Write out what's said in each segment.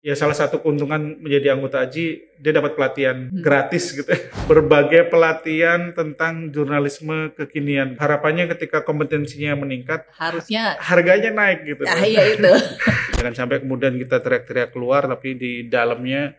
Ya salah satu keuntungan menjadi anggota AJI, dia dapat pelatihan gratis gitu ya. Berbagai pelatihan tentang jurnalisme kekinian. Harapannya ketika kompetensinya meningkat, Harusnya harganya naik gitu. iya itu. Jangan sampai kemudian kita teriak-teriak keluar, tapi di dalamnya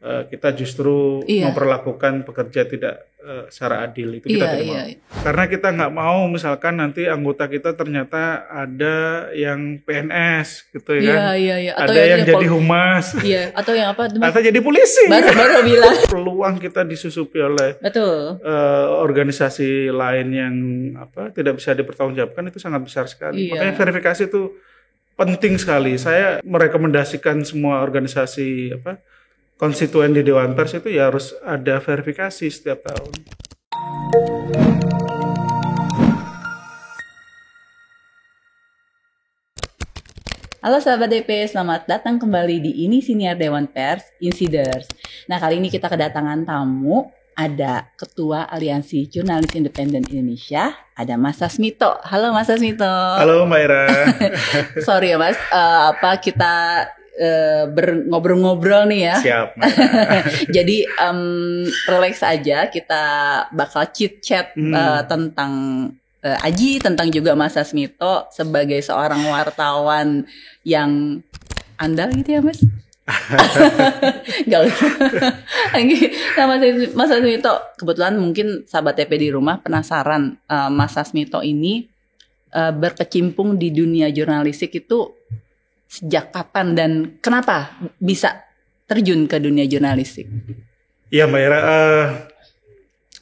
kita justru Iya. memperlakukan pekerja tidak secara adil. Itu kita tidak mau. Karena kita nggak mau misalkan nanti anggota kita ternyata ada yang PNS gitu ya kan. Iya. Atau Ada yang jadi humas. Iya, atau yang apa? Atau jadi polisi. Baru bilang. Peluang kita disusupi oleh Betul. organisasi lain yang tidak bisa dipertanggungjawabkan itu sangat besar sekali. Iya. Makanya verifikasi itu penting sekali. Saya merekomendasikan semua organisasi konstituen di Dewan Pers itu ya harus ada verifikasi setiap tahun. Halo sahabat DP, selamat datang kembali di Ini Siniar Dewan Pers, Insiders. Nah, kali ini kita kedatangan tamu, ada Ketua Aliansi Jurnalis Independen Indonesia, ada Mas Sasmito. Halo Mas Sasmito. Halo Mbak Ira. Sorry ya Mas, kita ngobrol-ngobrol nih ya. Siap. Jadi relax aja, kita bakal chit-chat tentang Aji, tentang juga Mas Sasmito sebagai seorang wartawan yang andal gitu ya Mas. Gak usah. Nah, Mas Sasmito, kebetulan mungkin sahabat TP di rumah penasaran Mas Sasmito ini berkecimpung di dunia jurnalistik itu sejak kapan dan kenapa bisa terjun ke dunia jurnalistik? Iya Mbak Ira,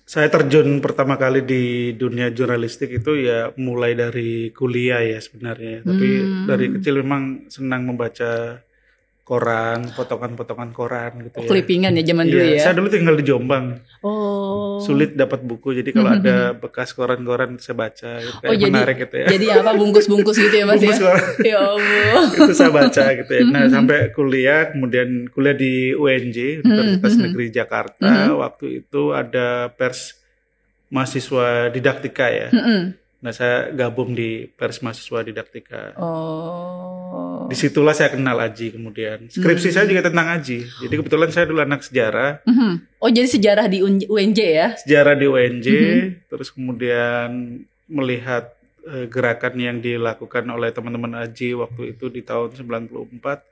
saya terjun pertama kali di dunia jurnalistik itu ya mulai dari kuliah ya sebenarnya. Tapi dari kecil memang senang membaca koran, potongan-potongan koran gitu ya. Clippingan ya zaman dulu ya. Saya dulu tinggal di Jombang. Oh. Sulit dapat buku, jadi kalau ada bekas koran-koran saya baca, itu kayak menarik gitu ya. Jadi apa bungkus-bungkus gitu ya Mas bungkus ya? Koran. Ya Allah. Itu saya baca gitu ya. Nah sampai kuliah, kemudian kuliah di UNJ, Universitas Negeri Jakarta. Waktu itu ada pers mahasiswa didaktika ya. Nah saya gabung di pers mahasiswa didaktika. Oh. Disitulah saya kenal Aji kemudian. Skripsi saya juga tentang Aji. Jadi kebetulan saya dulu anak sejarah. Oh jadi sejarah di UNJ ya? Sejarah di UNJ. Terus kemudian melihat gerakan yang dilakukan oleh teman-teman Aji waktu itu di tahun 94.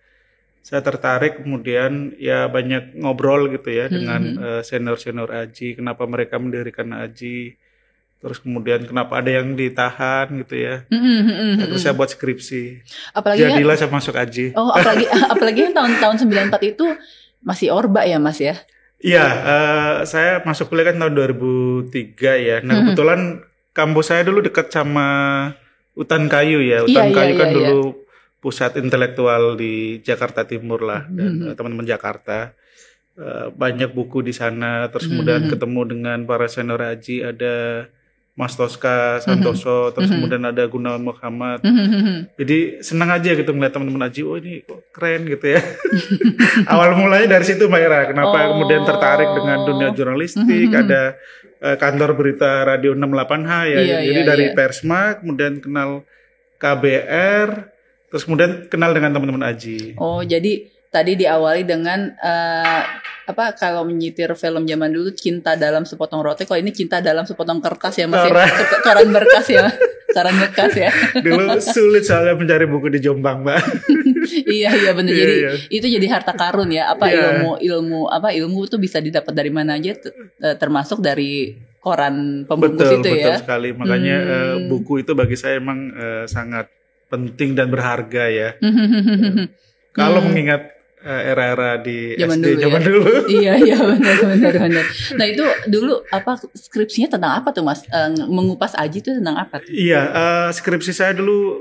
Saya tertarik kemudian ya banyak ngobrol gitu ya dengan senior-senior Aji. Kenapa mereka mendirikan Aji. Terus kemudian kenapa ada yang ditahan gitu ya. Terus saya buat skripsi. Jadilah saya masuk AJI. Oh, apalagi yang tahun 94 itu masih Orba ya Mas ya? Iya, saya masuk kuliah kan tahun 2003 ya. Nah kebetulan kampus saya dulu dekat sama Utan Kayu ya. Utan Kayu kan dulu pusat intelektual di Jakarta Timur lah. Dan teman-teman Jakarta. Banyak buku di sana. Terus kemudian ketemu dengan para senior AJI, ada Mas Toska Santoso, terus kemudian ada Gunawan Muhammad. Jadi senang aja gitu melihat teman-teman Aji, oh ini kok keren gitu ya. Awal mulanya dari situ Mbak Ira, kenapa kemudian tertarik dengan dunia jurnalistik, ada kantor berita Radio 68H ya. Jadi dari Persma, kemudian kenal KBR, terus kemudian kenal dengan teman-teman Aji. Oh, jadi tadi diawali dengan kalau menyitir film zaman dulu cinta dalam sepotong roti, kalau ini cinta dalam sepotong kertas ya Mas. Koran berkas ya. Koran bekas ya. Dulu sulit soalnya mencari buku di Jombang, Mbak. Iya benar. Jadi itu jadi harta karun ya. Ilmu tuh bisa didapat dari mana aja, termasuk dari koran pembungkus itu ya. Betul sekali. Makanya buku itu bagi saya emang sangat penting dan berharga ya. Kalau mengingat era-era di zaman SD dulu, dulu. Iya benar. Nah itu dulu skripsinya tentang apa tuh Mas? Mengupas Aji itu tentang apa tuh? Iya, skripsi saya dulu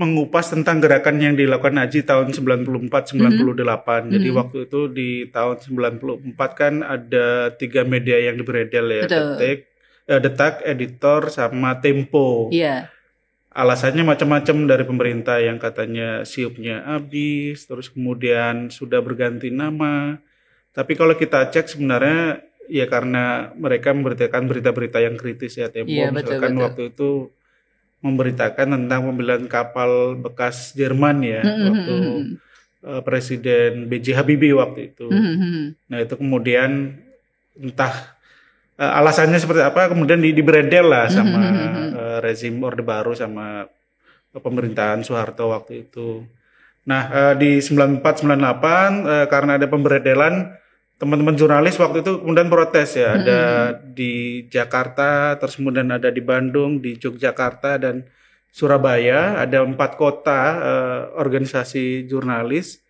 mengupas tentang gerakan yang dilakukan Aji tahun 94-98. Jadi waktu itu di tahun 94 kan ada 3 media yang beredar ya. Detak, Editor, sama Tempo. Iya. Alasannya macam-macam dari pemerintah, yang katanya siupnya habis, terus kemudian sudah berganti nama. Tapi kalau kita cek sebenarnya ya karena mereka memberitakan berita-berita yang kritis ya. Tempo misalkan waktu itu memberitakan tentang pembelian kapal bekas Jerman ya. Waktu Presiden B.J. Habibie waktu itu. Nah itu kemudian entah alasannya seperti apa, kemudian diberedel lah sama rezim Orde Baru sama pemerintahan Soeharto waktu itu. Nah di 94-98 karena ada pemberedelan, teman-teman jurnalis waktu itu kemudian protes ya. Ada di Jakarta, terus kemudian ada di Bandung, di Yogyakarta dan Surabaya. Ada 4 kota organisasi jurnalis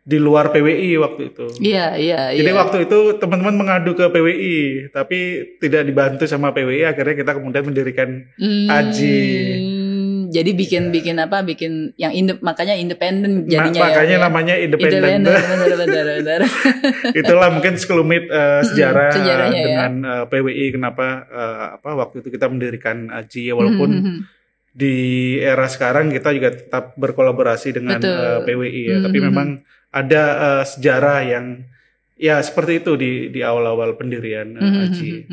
di luar PWI waktu itu. Iya. Jadi waktu itu teman-teman mengadu ke PWI, tapi tidak dibantu sama PWI. Akhirnya kita kemudian mendirikan AJI. Jadi bikin yang makanya independen jadinya. Makanya namanya independen. Benar. Itulah mungkin sekelumit sejarah dengan PWI kenapa waktu itu kita mendirikan AJI ya, walaupun di era sekarang kita juga tetap berkolaborasi dengan PWI ya, tapi memang ada sejarah yang ya seperti itu di awal-awal pendirian AJI.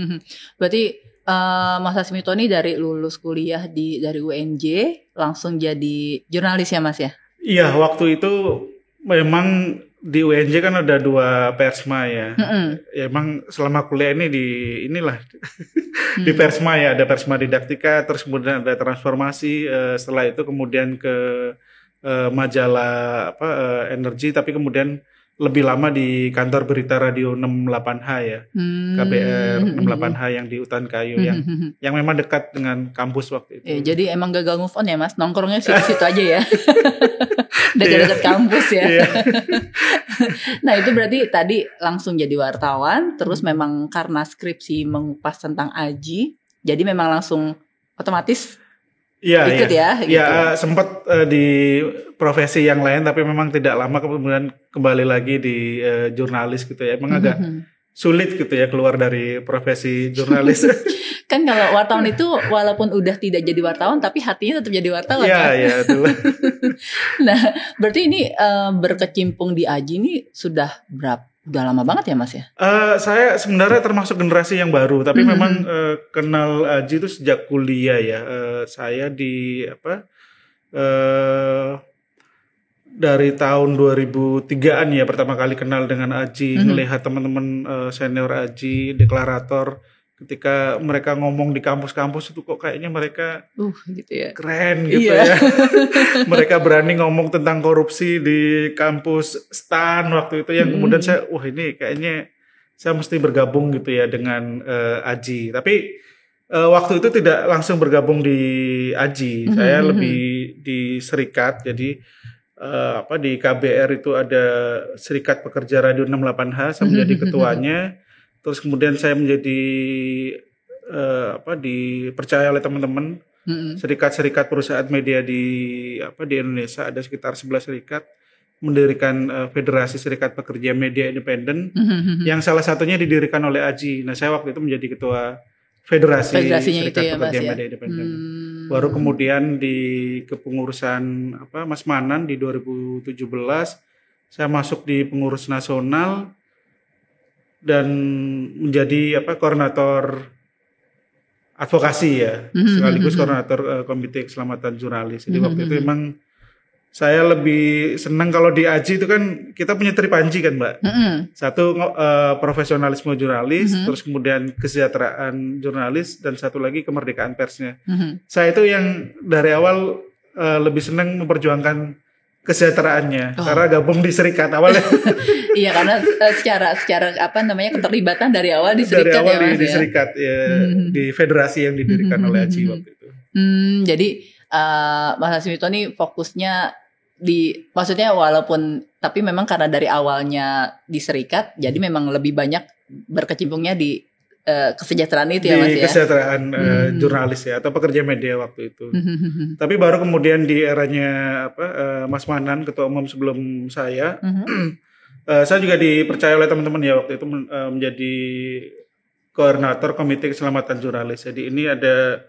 Berarti Mas Hasmito ini dari lulus kuliah dari UNJ langsung jadi jurnalis ya Mas ya? Iya, waktu itu memang di UNJ kan ada 2 Persma ya. Ya emang selama kuliah ini di Persma ya, ada Persma Didaktika, terus kemudian ada Transformasi, setelah itu kemudian ke majalah Energi, tapi kemudian lebih lama di kantor berita radio 68H ya, KBR 68H yang di Utan Kayu yang memang dekat dengan kampus waktu itu. Jadi emang gagal move on ya Mas, nongkrongnya situ aja ya, dekat-dekat kampus ya. Nah itu berarti tadi langsung jadi wartawan, terus memang karena skripsi mengupas tentang AJI, jadi memang langsung otomatis ikut ya. Gitu. Ya sempat di profesi yang lain, tapi memang tidak lama kemudian kembali lagi di jurnalis gitu ya. Emang agak sulit gitu ya keluar dari profesi jurnalis. Kan kalau wartawan itu walaupun udah tidak jadi wartawan, tapi hatinya tetap jadi wartawan. Iya betul. Nah berarti ini berkecimpung di AJI ini sudah udah lama banget ya Mas ya? Saya sebenarnya termasuk generasi yang baru, tapi memang kenal AJI itu sejak kuliah ya. Saya dari tahun 2003-an ya pertama kali kenal dengan AJI, melihat teman-teman senior AJI, deklarator, ketika mereka ngomong di kampus-kampus itu kok kayaknya mereka gitu ya. Keren gitu ya. Mereka berani ngomong tentang korupsi di kampus STAN waktu itu, yang kemudian saya ini kayaknya saya mesti bergabung gitu ya dengan AJI. Tapi waktu itu tidak langsung bergabung di AJI. Saya lebih di serikat. Jadi di KBR itu ada Serikat Pekerja Radio 68H, saya menjadi ketuanya. Terus kemudian saya menjadi dipercaya oleh teman-teman serikat-serikat perusahaan media di Indonesia, ada sekitar 11 serikat, mendirikan Federasi Serikat Pekerja Media Independen yang salah satunya didirikan oleh AJI. Nah, saya waktu itu menjadi ketua Federasi Serikat Pekerja Media Independen. Baru kemudian di kepengurusan Mas Manan di 2017 saya masuk di pengurus nasional dan menjadi koordinator advokasi ya, sekaligus koordinator Komite Keselamatan Jurnalis. Jadi waktu itu memang saya lebih senang kalau di AJI itu kan kita punya tripanji kan Mbak. Satu profesionalisme jurnalis, terus kemudian kesejahteraan jurnalis, dan satu lagi kemerdekaan persnya. Saya itu yang dari awal lebih senang memperjuangkan kesejahteraannya karena gabung di serikat awalnya. Iya, karena secara keterlibatan dari awal di serikat. Dari awal di serikat ya, di federasi yang didirikan oleh AJI waktu itu. Jadi Mas Hasmito ini fokusnya maksudnya walaupun, tapi memang karena dari awalnya di serikat, jadi memang lebih banyak berkecimpungnya di kesejahteraan itu ya Mas ya? Di kesejahteraan jurnalis ya, atau pekerja media waktu itu. Tapi baru kemudian di eranya Mas Manan, ketua umum sebelum saya, saya juga dipercaya oleh teman-teman ya waktu itu menjadi koordinator Komite Keselamatan Jurnalis. Jadi ini ada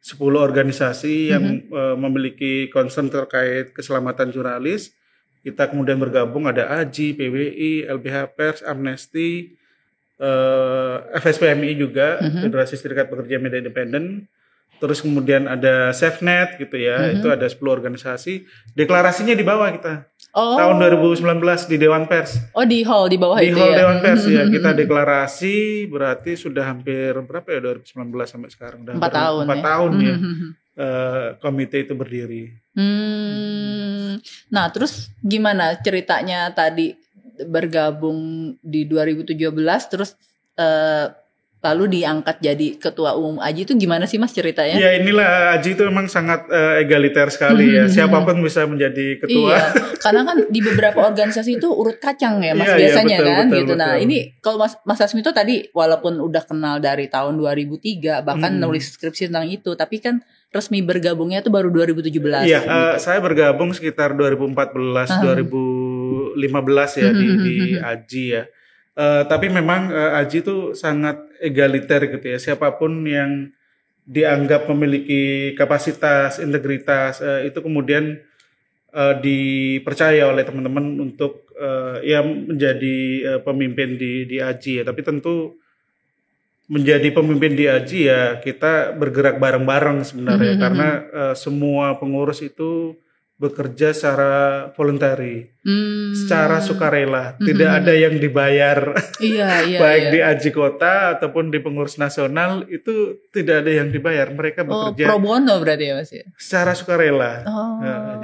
10 organisasi yang memiliki concern terkait keselamatan jurnalis. Kita kemudian bergabung, ada AJI, PWI, LBH Pers, Amnesty, FSPMI juga, Federasi Serikat Pekerja Media Independen. Terus kemudian ada SafeNet gitu ya, itu ada 10 organisasi. Deklarasinya di bawah kita. Tahun 2019 di Dewan Pers. Oh, di hall di bawah di itu hall ya. Dewan Pers ya, kita deklarasi berarti sudah hampir berapa ya 2019 sampai sekarang? Udah 4 tahun 4 ya. tahun ya. Komite itu berdiri. Nah, terus gimana ceritanya tadi bergabung di 2017 terus lalu diangkat jadi ketua umum AJI itu gimana sih Mas ceritanya? Ya inilah AJI itu memang sangat egaliter sekali ya. Siapapun bisa menjadi ketua. Iya, karena kan di beberapa organisasi itu urut kacang ya Mas biasanya betul, kan betul, gitu. betul. Nah ini kalau Mas Asmito tadi walaupun udah kenal dari tahun 2003 bahkan nulis skripsi tentang itu, tapi kan resmi bergabungnya itu baru 2017. Iya, gitu. saya bergabung sekitar 2014, 2015 ya di AJI ya. Tapi memang AJI itu sangat egaliter gitu ya. Siapapun yang dianggap memiliki kapasitas, integritas, itu kemudian dipercaya oleh teman-teman untuk ya menjadi pemimpin di AJI ya. Tapi tentu menjadi pemimpin di AJI ya kita bergerak bareng-bareng sebenarnya karena semua pengurus itu bekerja secara voluntary, secara sukarela, tidak ada yang dibayar. Baik di AJI kota ataupun di pengurus nasional itu tidak ada yang dibayar, mereka bekerja pro bono berarti ya Mas ya? Secara sukarela.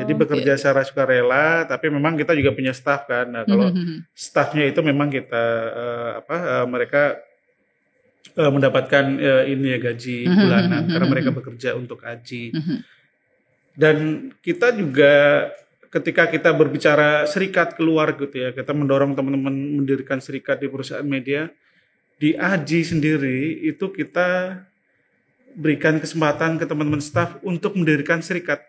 Jadi bekerja secara sukarela, tapi memang kita juga punya staff kan. Nah kalau staffnya itu memang kita mereka mendapatkan ini ya gaji bulanan karena mereka bekerja untuk AJI. Dan kita juga ketika kita berbicara serikat keluar gitu ya, kita mendorong teman-teman mendirikan serikat di perusahaan media, di AJI sendiri itu kita berikan kesempatan ke teman-teman staff untuk mendirikan serikat.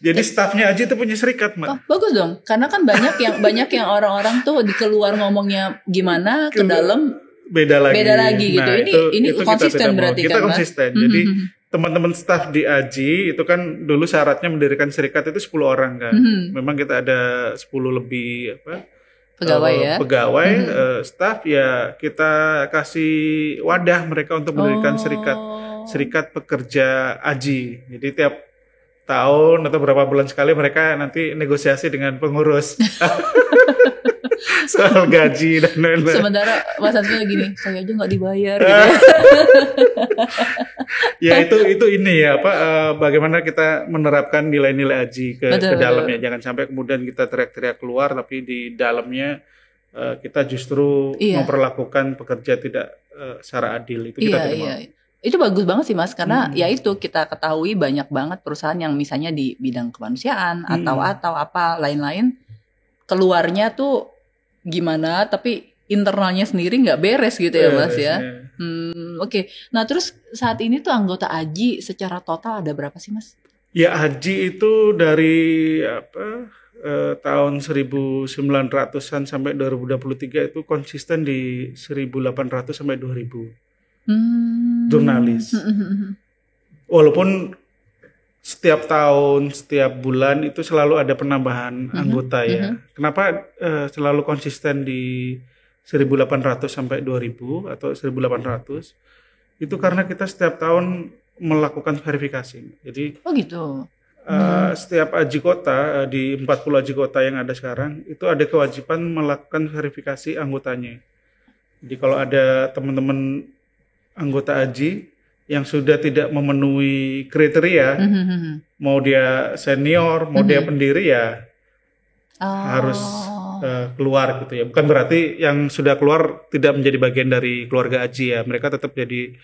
Jadi staffnya AJI itu punya serikat, Mbak. Bagus dong, karena kan banyak yang orang-orang tuh di keluar ngomongnya gimana, ke dalam beda lagi gitu. Nah, ini konsisten berarti kita kan, konsisten. Jadi teman-teman staff di AJI itu kan dulu syaratnya mendirikan serikat itu 10 orang kan. Memang kita ada 10 lebih pegawai staff ya, kita kasih wadah mereka untuk mendirikan serikat pekerja AJI. Jadi tiap tahun atau berapa bulan sekali mereka nanti negosiasi dengan pengurus. Soal gaji dan lain-lain. Sementara Mas Asmi gini, saya aja nggak dibayar gitu. Ya itu ini ya bagaimana kita menerapkan nilai-nilai AJI ke dalamnya. Jangan sampai kemudian kita teriak-teriak keluar tapi di dalamnya kita justru memperlakukan pekerja tidak secara adil. Itu kita tidak mau. Itu bagus banget sih Mas, karena ya itu kita ketahui banyak banget perusahaan yang misalnya di bidang kemanusiaan atau apa lain-lain keluarnya tuh gimana tapi internalnya sendiri nggak beres gitu ya Mas ya. Oke. Nah terus saat ini tuh anggota AJI secara total ada berapa sih Mas? Ya AJI itu dari tahun 1900-an sampai 2023 itu konsisten di 1.800 sampai 2.000 jurnalis. Walaupun setiap tahun, setiap bulan itu selalu ada penambahan anggota ya. Kenapa selalu konsisten di 1.800 sampai 2.000 atau 1.800? Itu karena kita setiap tahun melakukan verifikasi. Jadi gitu. Setiap AJI kota di 40 AJI kota yang ada sekarang itu ada kewajiban melakukan verifikasi anggotanya. Jadi kalau ada teman-teman anggota AJI yang sudah tidak memenuhi kriteria, mau dia senior, mau dia pendiri ya harus keluar gitu ya. Bukan berarti yang sudah keluar tidak menjadi bagian dari keluarga AJI ya. Mereka tetap jadi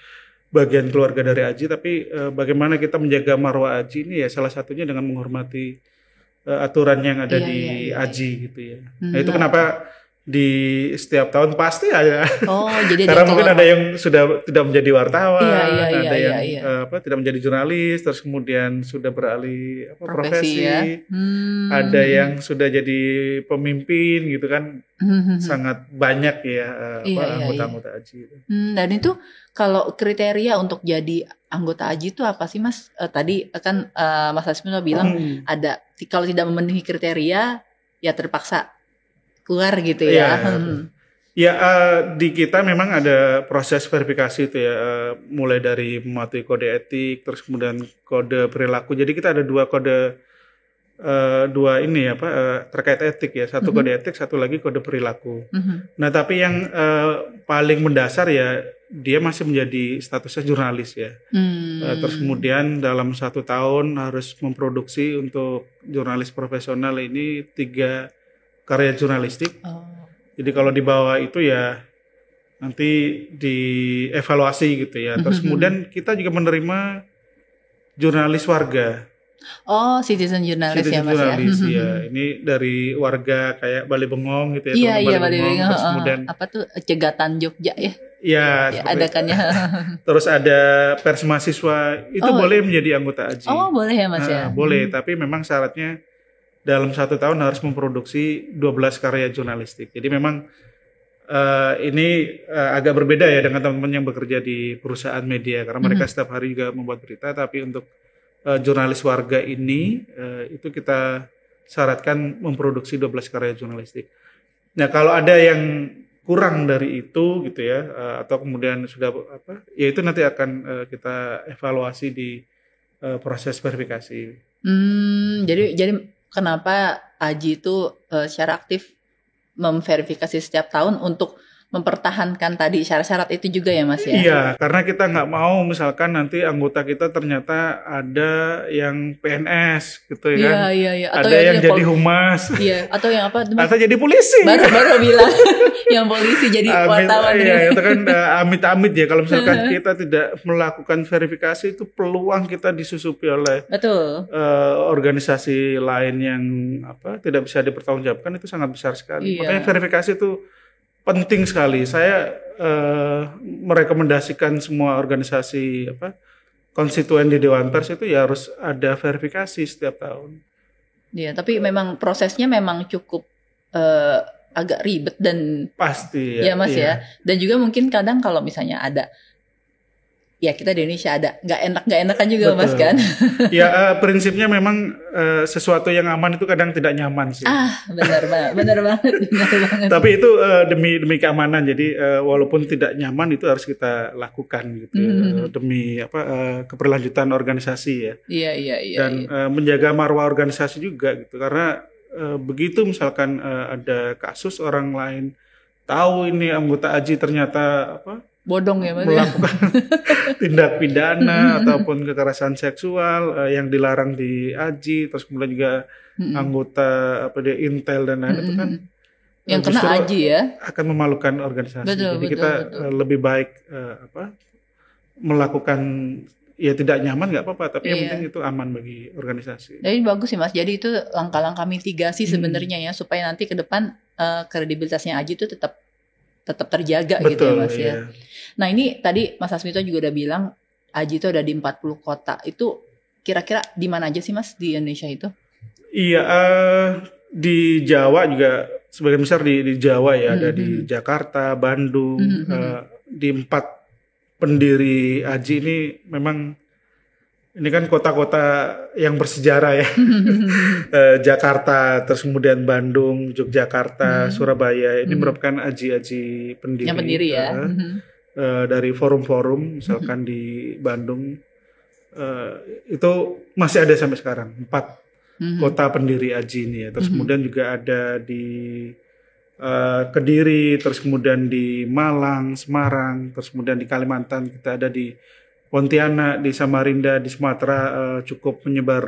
bagian keluarga dari AJI, tapi bagaimana kita menjaga marwah AJI ini ya salah satunya dengan menghormati aturan yang ada di AJI gitu ya. Nah itu kenapa di setiap tahun pasti ada. Jadi karena mungkin ada yang sudah tidak menjadi wartawan, ada yang tidak menjadi jurnalis, terus kemudian sudah beralih profesi, ada yang sudah jadi pemimpin gitu kan, sangat banyak ya anggota-anggota AJI. Dan itu kalau kriteria untuk jadi anggota AJI itu apa sih Mas? Tadi kan Mas Asmino bilang ada kalau tidak memenuhi kriteria ya terpaksa keluar gitu ya. Ya, di kita memang ada proses verifikasi itu ya, mulai dari mematuhi kode etik, terus kemudian kode perilaku. Jadi kita ada dua kode, dua ini apa terkait etik ya, satu kode etik, satu lagi kode perilaku. Nah, tapi yang paling mendasar ya, dia masih menjadi statusnya jurnalis ya. Terus kemudian dalam 1 tahun harus memproduksi untuk jurnalis profesional ini 3 karya jurnalistik. Jadi kalau di bawah itu ya nanti dievaluasi gitu ya. Terus kemudian kita juga menerima jurnalis warga. Oh, citizen jurnalis ya Mas Jurnalis, ya. ya. Ini dari warga kayak Bali Bengong gitu ya. Iya, Bali Bengong. Terus kemudian apa tuh Cegatan Jogja ya? Ya, ada kan ya. Terus ada pers mahasiswa itu boleh menjadi anggota AJI. Oh, boleh ya Mas ya. Boleh, tapi memang syaratnya dalam 1 tahun harus memproduksi 12 karya jurnalistik. Jadi memang ini agak berbeda ya dengan teman-teman yang bekerja di perusahaan media, karena mereka setiap hari juga membuat berita, tapi untuk jurnalis warga ini itu kita syaratkan memproduksi 12 karya jurnalistik. Nah, kalau ada yang kurang dari itu gitu ya, atau kemudian sudah ya itu nanti akan kita evaluasi di proses verifikasi. Jadi kenapa AJI itu secara aktif memverifikasi setiap tahun untuk mempertahankan tadi syarat-syarat itu juga ya Mas ya? Iya, karena kita nggak mau misalkan nanti anggota kita ternyata ada yang PNS gitu ya kan? Iya. Atau ada yang jadi humas. Iya, atau yang apa? Atau jadi polisi. Baru bilang yang polisi jadi wartawan. Iya, itu kan amit-amit ya kalau misalkan kita tidak melakukan verifikasi, itu peluang kita disusupi oleh organisasi lain yang tidak bisa dipertanggungjawabkan, itu sangat besar sekali. Makanya verifikasi itu penting sekali. Saya merekomendasikan semua organisasi konstituen di Dewan Pers itu ya harus ada verifikasi setiap tahun. Iya, tapi memang prosesnya memang cukup agak ribet dan pasti ya Mas ya. Dan juga mungkin kadang kalau misalnya ada, ya kita di Indonesia ada nggak enakan juga. Betul. Mas kan. Ya prinsipnya memang sesuatu yang aman itu kadang tidak nyaman sih. Benar banget. Tapi itu demi keamanan, jadi walaupun tidak nyaman itu harus kita lakukan gitu demi keberlanjutan organisasi ya. Iya. Dan menjaga marwah organisasi juga gitu, karena begitu misalkan ada kasus orang lain tahu ini anggota AJI ternyata bodong ya Mas melakukan tindak pidana ataupun kekerasan seksual yang dilarang di AJI, terus kemudian juga anggota Intel dan lain itu kan yang kena AJI ya akan memalukan organisasi. Betul. Kita lebih baik melakukan ya tidak nyaman nggak apa-apa, tapi yang penting itu aman bagi organisasi. Jadi bagus sih Mas. Jadi itu langkah-langkah mitigasi sebenarnya ya, supaya nanti ke depan kredibilitasnya AJI itu tetap terjaga. Betul, gitu ya Mas ya. Nah ini tadi Mas Hasmito juga udah bilang AJI itu ada di 40 kota. Itu kira-kira di mana aja sih Mas di Indonesia itu? Iya, di Jawa juga sebagian besar di Jawa ya, ada di Jakarta, Bandung, di 4 pendiri AJI ini memang ini kan kota-kota yang bersejarah ya. Jakarta, terus kemudian Bandung, Yogyakarta, Surabaya. Ini merupakan AJI pendiri. Yang pendiri ya. Dari forum-forum, misalkan di Bandung, itu masih ada sampai sekarang. 4 kota pendiri AJI ini ya. Terus kemudian juga ada di Kediri, terus kemudian di Malang, Semarang, terus kemudian di Kalimantan kita ada di Pontianak, di Samarinda, di Sumatera cukup menyebar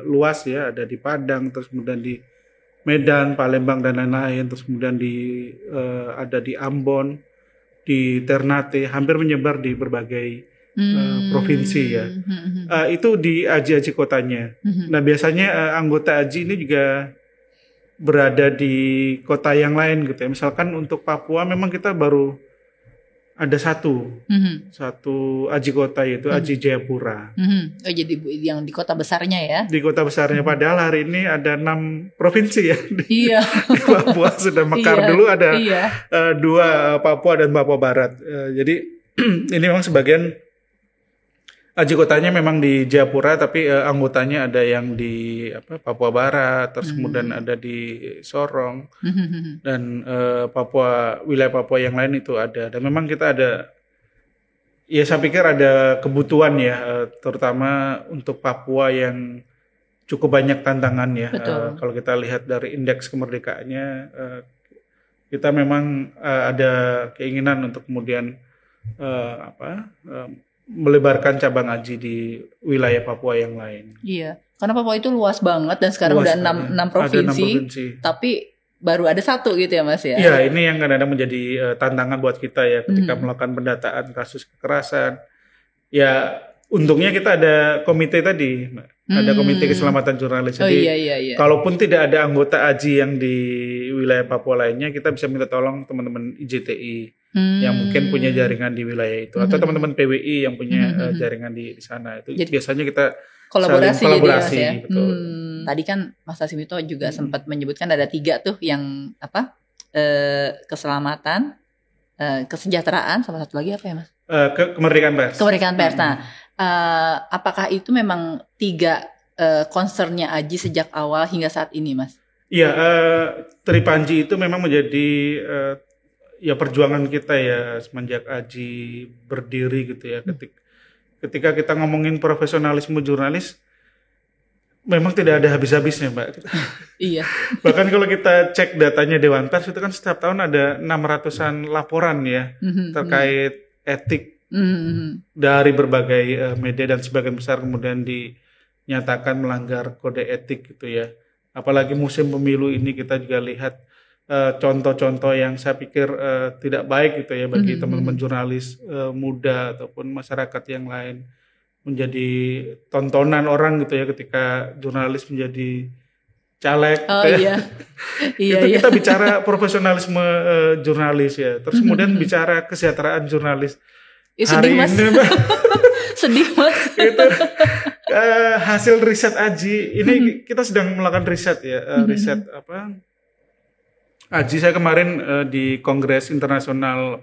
luas ya, ada di Padang, terus kemudian di Medan, Palembang dan lain-lain, terus kemudian ada di Ambon, di Ternate, hampir menyebar di berbagai provinsi ya. Itu di AJI kotanya. Nah biasanya anggota AJI ini juga berada di kota yang lain gitu ya. Misalkan untuk Papua memang kita baru ada satu AJI kota, yaitu AJI Jayapura. Oh, jadi yang di kota besarnya ya? Di kota besarnya, padahal hari ini ada 6 provinsi ya. Iya. Di Papua sudah mekar. Dulu ada 2 Papua dan Papua Barat. Jadi ini memang sebagian Aji kotanya memang di Jayapura, tapi anggotanya ada yang di Papua Barat, terus kemudian ada di Sorong, dan wilayah Papua yang lain itu ada. Dan memang kita ada, ya saya pikir ada kebutuhan ya, terutama untuk Papua yang cukup banyak tantangan ya. Kalau kita lihat dari indeks kemerdekaannya, kita memang ada keinginan untuk kemudian melebarkan cabang Aji di wilayah Papua yang lain. Iya, karena Papua itu luas banget dan sekarang udah 6 provinsi, tapi baru ada 1 gitu ya Mas ya? Iya, ini yang kadang-kadang menjadi tantangan buat kita ya ketika melakukan pendataan kasus kekerasan. Ya, untungnya kita ada komite tadi, ada komite keselamatan jurnalis. Jadi, iya. Kalaupun tidak ada anggota Aji yang di wilayah Papua lainnya, kita bisa minta tolong teman-teman IJTI yang mungkin punya jaringan di wilayah itu, atau teman-teman PWI yang punya jaringan di sana. Itu jadi, biasanya kita kolaborasi jadi Mas ya. Betul. Tadi kan Mas Asmito juga sempat menyebutkan ada 3 tuh yang keselamatan, kesejahteraan, sama satu lagi apa ya Mas? Kemerdekaan pers. Kemerdekaan pers. Nah, apakah itu memang 3 concernnya Aji sejak awal hingga saat ini Mas? Iya, Tripanji itu memang menjadi ya perjuangan kita ya semenjak Aji berdiri gitu ya. Ketika kita ngomongin profesionalisme jurnalis, memang tidak ada habis-habisnya Mbak. Iya. Bahkan kalau kita cek datanya Dewan Pers itu kan setiap tahun ada 600-an laporan ya terkait etik dari berbagai media, dan sebagian besar kemudian dinyatakan melanggar kode etik gitu ya. Apalagi musim pemilu ini kita juga lihat contoh-contoh yang saya pikir tidak baik gitu ya bagi teman-teman jurnalis muda ataupun masyarakat yang lain, menjadi tontonan orang gitu ya ketika jurnalis menjadi caleg. Itu kita bicara profesionalisme jurnalis ya, terus kemudian bicara kesejahteraan jurnalis. Sedih Mas. Sedih Mas. Itu hasil riset Aji ini, kita sedang melakukan riset ya, riset Aji. Saya kemarin di Kongres Internasional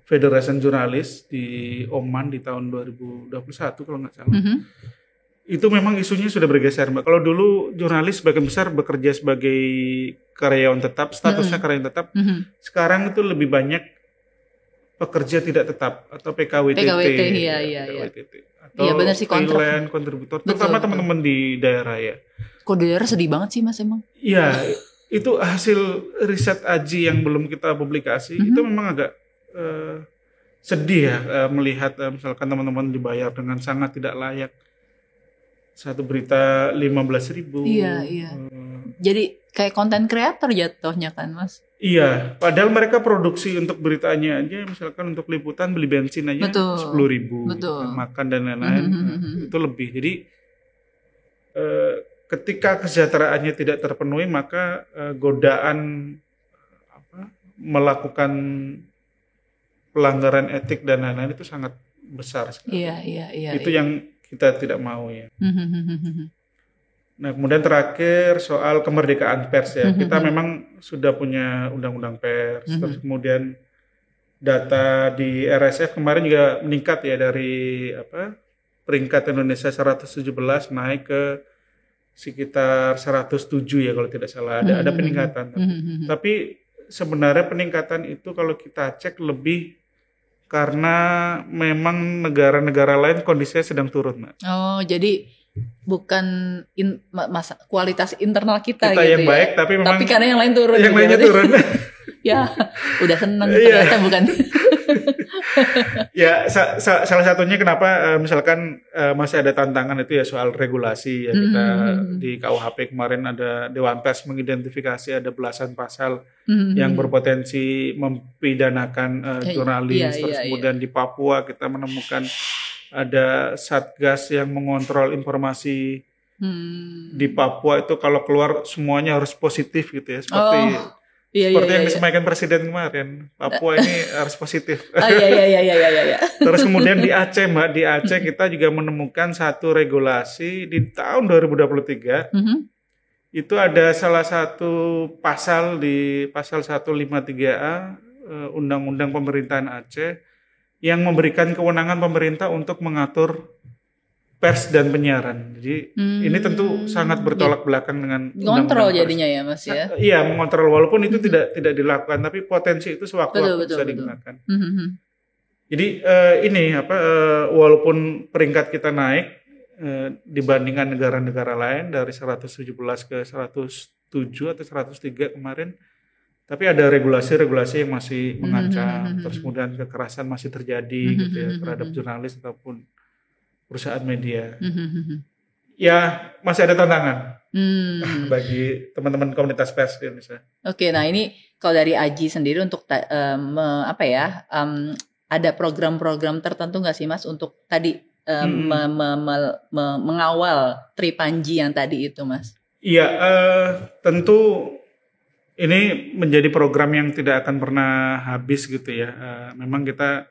Federation Jurnalis di Oman di tahun 2021 kalau nggak salah. Itu memang isunya sudah bergeser Mbak. Kalau dulu jurnalis sebagian besar bekerja sebagai karyawan tetap, statusnya karyawan tetap. Sekarang itu lebih banyak pekerja tidak tetap atau PKWTT. PKWTT. Atau benar sih, freelance, kontributor, terutama teman-teman di daerah ya. Kok di daerah sedih banget sih Mas emang? Iya. Itu hasil riset Aji yang belum kita publikasi. Itu memang agak sedih ya melihat misalkan teman-teman dibayar dengan sangat tidak layak. Satu berita 15.000. Iya. Jadi kayak konten kreator jatuhnya kan Mas? Iya, padahal mereka produksi untuk beritanya aja, misalkan untuk liputan beli bensin aja 10.000, makan dan lain-lain, itu lebih. Jadi ketika kesejahteraannya tidak terpenuhi, maka godaan melakukan pelanggaran etik dan lain-lain itu sangat besar sekali. Iya. Itu yang kita tidak mau ya. Nah, kemudian terakhir soal kemerdekaan pers ya. Kita memang sudah punya undang-undang pers. Terus kemudian data di RSF kemarin juga meningkat ya, dari peringkat Indonesia 117 naik ke sekitar 107 ya kalau tidak salah. Ada peningkatan. Tapi sebenarnya peningkatan itu kalau kita cek lebih karena memang negara-negara lain kondisinya sedang turun, Mbak. Oh, jadi bukan kualitas internal kita gitu yang ya. baik, tapi memang karena yang lain turun. Yang lainnya turun. Ya, udah seneng ternyata bukan. Ya, salah satunya kenapa misalkan masih ada tantangan itu ya soal regulasi ya. Kita di KUHP kemarin ada Dewan Pers mengidentifikasi ada belasan pasal yang berpotensi mempidanakan jurnalis. Kemudian di Papua kita menemukan ada satgas yang mengontrol informasi di Papua itu, kalau keluar semuanya harus positif gitu ya, seperti yang disampaikan Presiden kemarin, Papua ini harus positif. Iya. Terus kemudian di Aceh, Mbak, di Aceh kita juga menemukan satu regulasi di tahun 2023. Itu ada salah satu pasal di pasal 153A Undang-Undang Pemerintahan Aceh yang memberikan kewenangan pemerintah untuk mengatur pers dan penyiaran. Jadi ini tentu sangat bertolak belakang dengan kontrol jadinya ya Mas ya. Iya, mengontrol walaupun itu tidak dilakukan, tapi potensi itu sewaktu-waktu bisa digunakan. Jadi ini walaupun peringkat kita naik dibandingkan negara-negara lain dari 117 ke 107 atau 103 kemarin, tapi ada regulasi-regulasi yang masih mengancam, terus kemudian kekerasan masih terjadi gitu ya terhadap jurnalis ataupun perusahaan media. Ya masih ada tantangan bagi teman-teman komunitas pers di Indonesia. Oke, nah ini kalau dari Aji sendiri untuk ada program-program tertentu nggak sih Mas untuk tadi mengawal Tripanji yang tadi itu Mas? Iya, tentu ini menjadi program yang tidak akan pernah habis gitu ya. Memang kita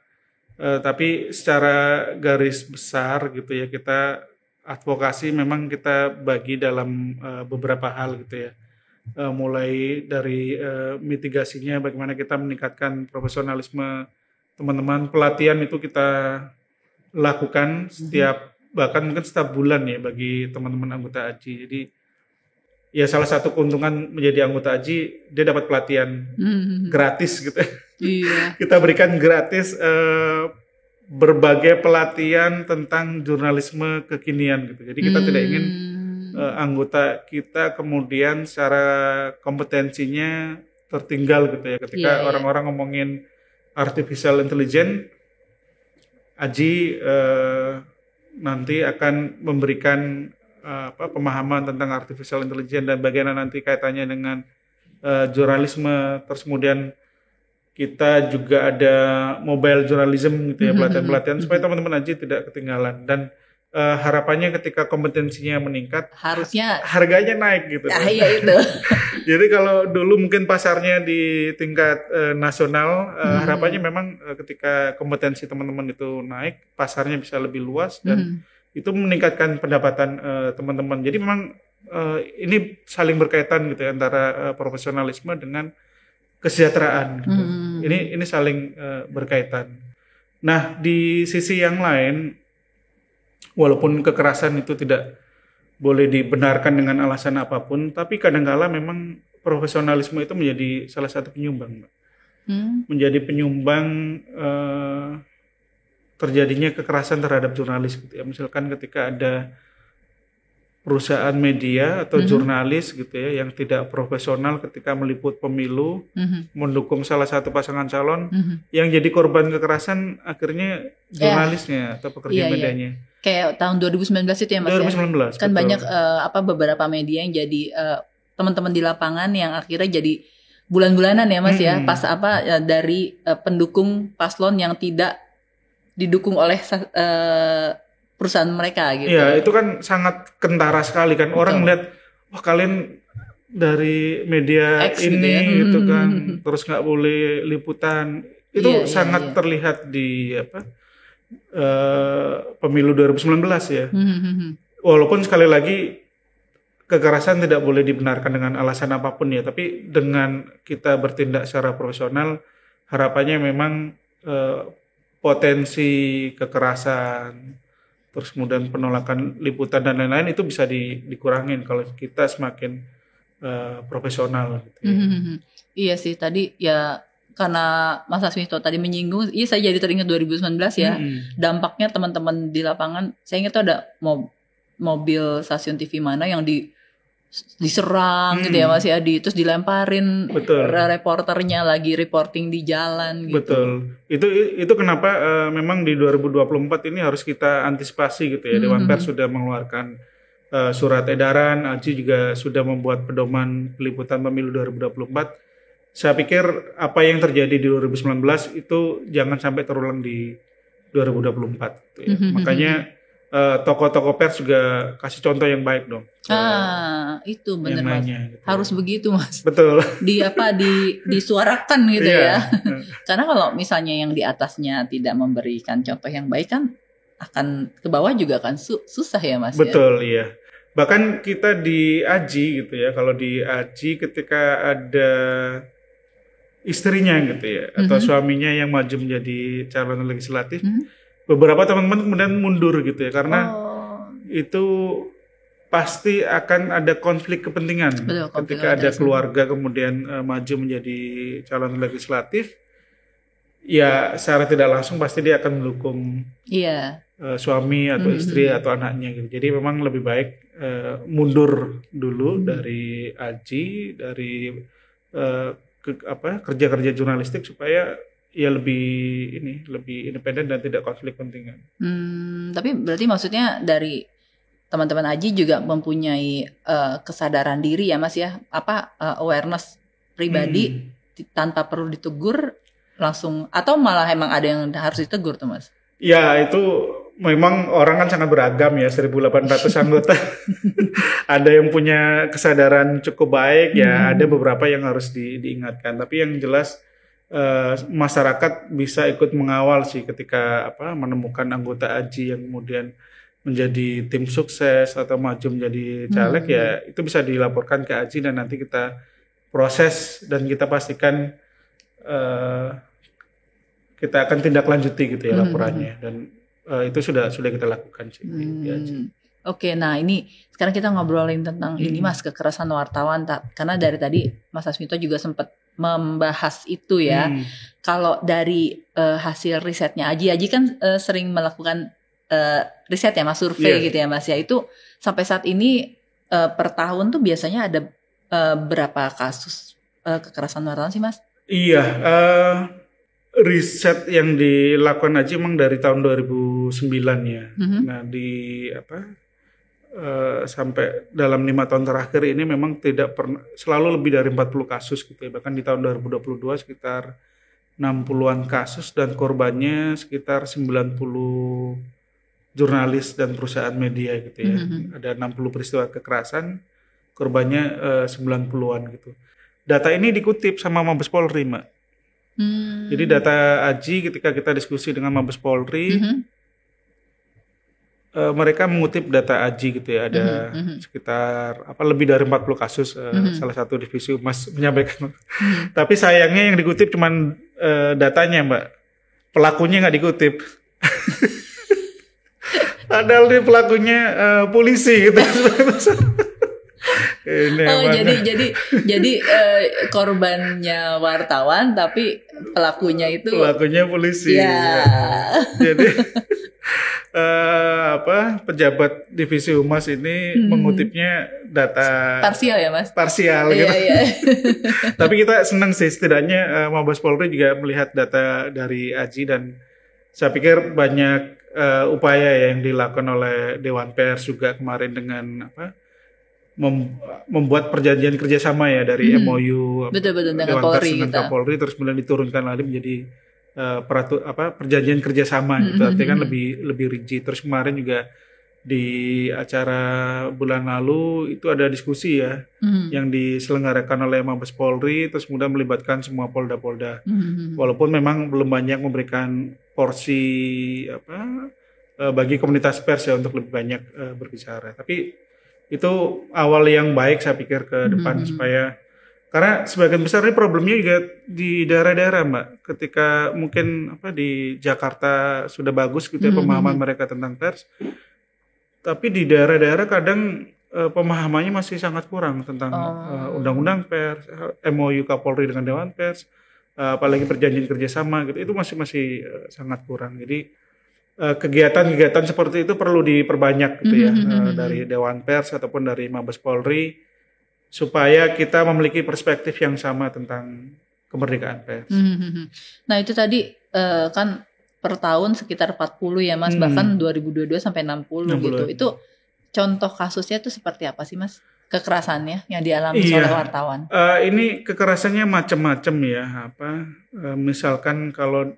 tapi secara garis besar gitu ya, kita advokasi memang kita bagi dalam beberapa hal gitu ya. Mulai dari mitigasinya, bagaimana kita meningkatkan profesionalisme teman-teman, pelatihan itu kita lakukan bahkan mungkin setiap bulan ya bagi teman-teman anggota AJI. Jadi ya salah satu keuntungan menjadi anggota AJI, dia dapat pelatihan gratis gitu. Iya. Kita berikan gratis berbagai pelatihan tentang jurnalisme kekinian gitu. Jadi kita tidak ingin anggota kita kemudian secara kompetensinya tertinggal gitu ya. Ketika orang-orang ngomongin artificial intelligence, AJI nanti akan memberikan pemahaman tentang artificial intelligence dan bagaimana nanti kaitannya dengan jurnalisme. Terus kemudian kita juga ada mobile journalism gitu ya, pelatihan-pelatihan supaya teman-teman AJI tidak ketinggalan. Dan harapannya ketika kompetensinya meningkat, harusnya harganya naik gitu. Iya itu. Jadi kalau dulu mungkin pasarnya di tingkat nasional, harapannya memang ketika kompetensi teman-teman itu naik, pasarnya bisa lebih luas dan itu meningkatkan pendapatan teman-teman. Jadi memang ini saling berkaitan gitu ya, antara profesionalisme dengan kesejahteraan. Gitu. Ini saling berkaitan. Nah di sisi yang lain, walaupun kekerasan itu tidak boleh dibenarkan dengan alasan apapun, tapi kadang-kala memang profesionalisme itu menjadi salah satu penyumbang, Mbak. Menjadi penyumbang terjadinya kekerasan terhadap jurnalis gitu ya. Misalkan ketika ada perusahaan media atau jurnalis gitu ya yang tidak profesional ketika meliput pemilu, mendukung salah satu pasangan calon, yang jadi korban kekerasan akhirnya jurnalisnya atau pekerja medianya. Kayak tahun 2019 itu ya Mas 2019, ya? Kan betul. banyak beberapa media yang jadi teman-teman di lapangan yang akhirnya jadi bulan-bulanan ya Mas ya, pas dari pendukung paslon yang tidak didukung oleh perusahaan mereka gitu. Iya, itu kan sangat kentara sekali kan. Orang lihat, wah kalian dari media X ini gitu kan, terus nggak boleh liputan. Itu sangat terlihat di pemilu 2019 ya. Walaupun sekali lagi kekerasan tidak boleh dibenarkan dengan alasan apapun ya, tapi dengan kita bertindak secara profesional, harapannya memang potensi kekerasan, terus kemudian penolakan liputan dan lain-lain itu bisa dikurangin kalau kita semakin profesional gitu ya. Iya sih, tadi ya karena Mas Asmito tadi menyinggung, iya saya jadi teringat 2019 ya. Dampaknya teman-teman di lapangan, saya ingat tuh ada mobil stasiun TV mana yang diserang gitu ya Mas Adi, terus dilemparin reporternya lagi reporting di jalan gitu. Betul. Itu kenapa memang di 2024 ini harus kita antisipasi gitu ya. Dewan Pers sudah mengeluarkan surat edaran, AJI juga sudah membuat pedoman peliputan pemilu 2024. Saya pikir apa yang terjadi di 2019 itu jangan sampai terulang di 2024 gitu ya. Makanya tokoh-tokoh pers juga kasih contoh yang baik dong. Itu benar Mas. Gitu. Harus begitu Mas. Betul. Disuarakan gitu ya. Karena kalau misalnya yang di atasnya tidak memberikan contoh yang baik kan akan ke bawah juga kan susah ya Mas. Betul ya. Bahkan kita di AJI gitu ya. Kalau di AJI ketika ada istrinya gitu ya, atau suaminya yang maju menjadi calon legislatif, beberapa teman-teman kemudian mundur gitu ya, karena itu pasti akan ada konflik kepentingan. Betul, ketika ada keluarga kemudian maju menjadi calon legislatif, ya secara tidak langsung pasti dia akan mendukung suami atau istri atau anaknya gitu. Jadi memang lebih baik mundur dulu dari AJI, dari kerja-kerja jurnalistik supaya ya lebih independen dan tidak konflik kepentingan. Tapi berarti maksudnya dari teman-teman AJI juga mempunyai kesadaran diri ya Mas ya, awareness pribadi tanpa perlu ditegur langsung, atau malah emang ada yang harus ditegur tuh Mas? Ya itu memang orang kan sangat beragam ya, 1.800 anggota. Ada yang punya kesadaran cukup baik ya, ada beberapa yang harus diingatkan. Tapi yang jelas masyarakat bisa ikut mengawal sih ketika menemukan anggota AJI yang kemudian menjadi tim sukses atau maju menjadi caleg, ya itu bisa dilaporkan ke AJI dan nanti kita proses dan kita pastikan kita akan tindak lanjuti gitu ya laporannya, dan itu sudah kita lakukan sih di AJI. Oke, nah ini sekarang kita ngobrolin tentang ini Mas, kekerasan wartawan, karena dari tadi Mas Asmito juga sempat membahas itu ya. Kalau dari hasil risetnya AJI kan sering melakukan riset ya Mas, survei gitu ya Mas ya, itu sampai saat ini per tahun tuh biasanya ada berapa kasus kekerasan wartawan sih Mas? Iya, riset yang dilakukan AJI memang dari tahun 2009 ya. Nah sampai dalam 5 tahun terakhir ini memang tidak pernah, selalu lebih dari 40 kasus gitu ya. Bahkan di tahun 2022 sekitar 60-an kasus dan korbannya sekitar 90 jurnalis dan perusahaan media gitu ya. Ada 60 peristiwa kekerasan, korbannya 90-an gitu. Data ini dikutip sama Mabes Polri, Mbak. Jadi data AJI ketika kita diskusi dengan Mabes Polri, mereka mengutip data AJI gitu ya, ada sekitar lebih dari 40 kasus, salah satu divisi humas menyampaikan. Tapi sayangnya yang dikutip cuman datanya, Mbak. Pelakunya nggak dikutip. Padahal dia pelakunya polisi gitu. Jadi korbannya wartawan tapi pelakunya polisi. Ya. Jadi pejabat divisi humas ini mengutipnya data parsial ya Mas? Parsial gitu. Iya. Tapi kita senang sih, setidaknya Mabes Polri juga melihat data dari AJI, dan saya pikir banyak upaya yang dilakukan oleh Dewan Pers juga kemarin dengan membuat perjanjian kerjasama ya dari MOU Dewan Pers dengan Kapolri, terus kemudian diturunkan lagi menjadi perjanjian kerjasama gitu, artinya kan lebih rigid. Terus kemarin juga di acara bulan lalu itu ada diskusi ya yang diselenggarakan oleh Mabes Polri, terus kemudian melibatkan semua polda-polda. Walaupun memang belum banyak memberikan porsi bagi komunitas pers ya untuk lebih banyak berbicara. Tapi itu awal yang baik saya pikir ke depan, supaya karena sebagian besar ini problemnya juga di daerah-daerah, Mbak. Ketika mungkin di Jakarta sudah bagus gitu ya pemahaman mereka tentang pers, tapi di daerah-daerah kadang pemahamannya masih sangat kurang tentang undang-undang pers, MOU Kapolri dengan Dewan Pers, apalagi perjanjian kerjasama gitu, itu masih sangat kurang. Jadi kegiatan-kegiatan seperti itu perlu diperbanyak gitu ya, dari Dewan Pers ataupun dari Mabes Polri, supaya kita memiliki perspektif yang sama tentang kemerdekaan pers. Nah itu tadi kan per tahun sekitar 40 ya Mas, bahkan 2022 sampai 60 gitu. Itu contoh kasusnya tuh seperti apa sih Mas? Kekerasannya yang dialami oleh wartawan? Ini kekerasannya macam-macam ya. Misalkan kalau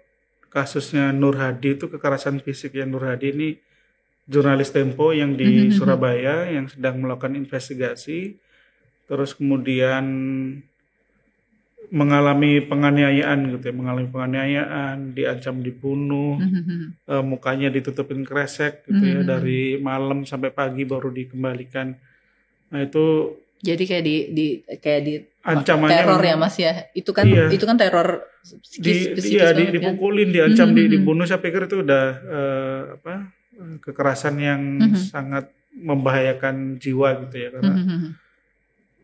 kasusnya Nur Hadi itu kekerasan fisik ya. Nur Hadi ini jurnalis Tempo yang di Surabaya yang sedang melakukan investigasi, terus kemudian mengalami penganiayaan gitu ya, diancam dibunuh, mukanya ditutupin kresek gitu ya, dari malam sampai pagi baru dikembalikan. Nah itu jadi kayak ancamannya teror ya Mas ya. Itu kan teror psikis dipukulin, diancam, dibunuh. Saya pikir itu udah kekerasan yang sangat membahayakan jiwa gitu ya, karena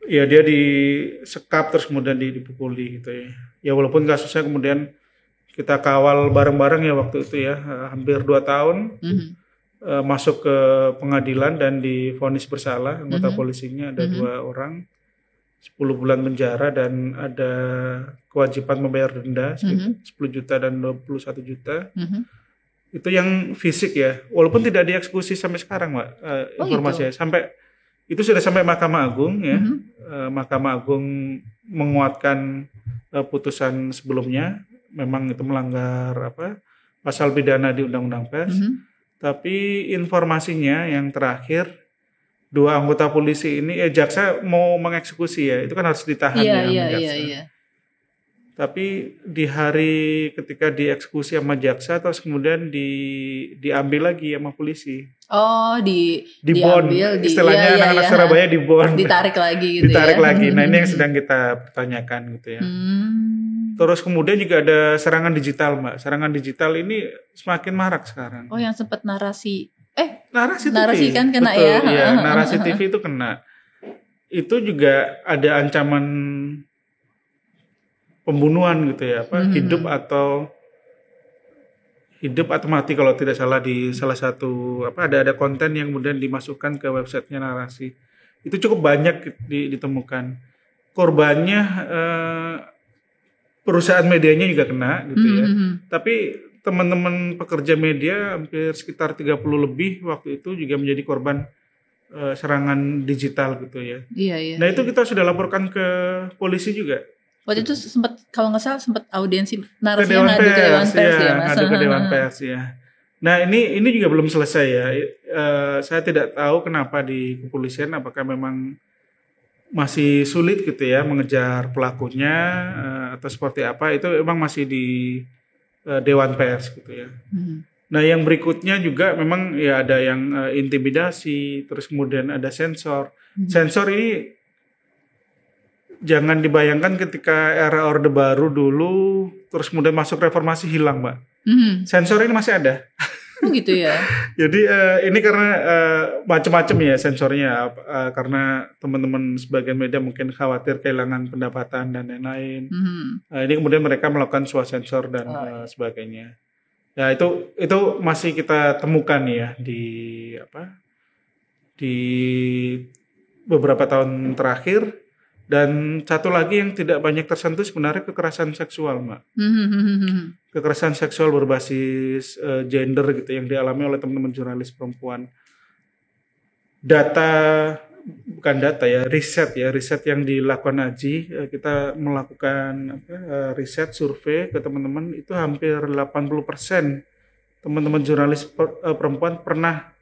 ya dia disekap terus kemudian dipukuli gitu ya. Ya walaupun kasusnya kemudian kita kawal bareng-bareng ya waktu itu ya, hampir 2 tahun masuk ke pengadilan dan divonis bersalah. Anggota polisinya ada 2 orang, 10 bulan penjara dan ada kewajiban membayar denda 10 juta dan 21 juta. Itu yang fisik ya, walaupun tidak dieksekusi sampai sekarang Mbak, informasinya gitu. Sampai itu sudah sampai Mahkamah Agung ya. Mahkamah Agung menguatkan putusan sebelumnya, memang itu melanggar pasal pidana di Undang-Undang Pers. Tapi informasinya yang terakhir 2 anggota polisi ini jaksa mau mengeksekusi ya, itu kan harus ditahan jaksa. Tapi di hari ketika dieksekusi sama jaksa terus kemudian diambil lagi sama polisi. Oh, diambil, istilahnya anak-anak Surabaya dibon. Ditarik lagi gitu. Ditarik lagi. Nah, ini yang sedang kita pertanyakan gitu ya. Terus kemudian juga ada serangan digital, Mbak. Serangan digital ini semakin marak sekarang. Oh, yang sempat narasi TV kan kena. Betul, ya. Narasi TV itu kena. Itu juga ada ancaman pembunuhan gitu ya, hidup atau mati kalau tidak salah di salah satu ada konten yang kemudian dimasukkan ke websitenya Narasi. Itu cukup banyak ditemukan. Korbannya perusahaan medianya juga kena gitu ya. Tapi teman-teman pekerja media hampir sekitar 30 lebih waktu itu juga menjadi korban serangan digital gitu ya. Nah, itu kita sudah laporkan ke polisi juga. Waktu itu sempat, kalau nggak salah sempat audiensi Narasinya ngadu ke Dewan Pers ya Mas. Ngadu ke Dewan Pers ya. Nah ini juga belum selesai ya. Saya tidak tahu kenapa di kepolisian, apakah memang masih sulit gitu ya mengejar pelakunya atau seperti apa, itu memang masih di Dewan Pers gitu ya. Nah yang berikutnya juga memang ya ada yang intimidasi, terus kemudian ada sensor. Sensor ini jangan dibayangkan ketika era Orde Baru dulu, terus kemudian masuk reformasi hilang, Mbak. Sensor ini masih ada. Oh gitu ya. Jadi ini karena macam-macam ya sensornya, karena teman-teman sebagian media mungkin khawatir kehilangan pendapatan dan lain-lain. Ini kemudian mereka melakukan swasensor dan sebagainya. Ya itu masih kita temukan ya di beberapa tahun terakhir. Dan satu lagi yang tidak banyak tersentuh sebenarnya kekerasan seksual, Mbak. Kekerasan seksual berbasis gender gitu yang dialami oleh teman-teman jurnalis perempuan. Riset yang dilakukan AJI, kita melakukan riset survei ke teman-teman, itu hampir 80% teman-teman jurnalis perempuan pernah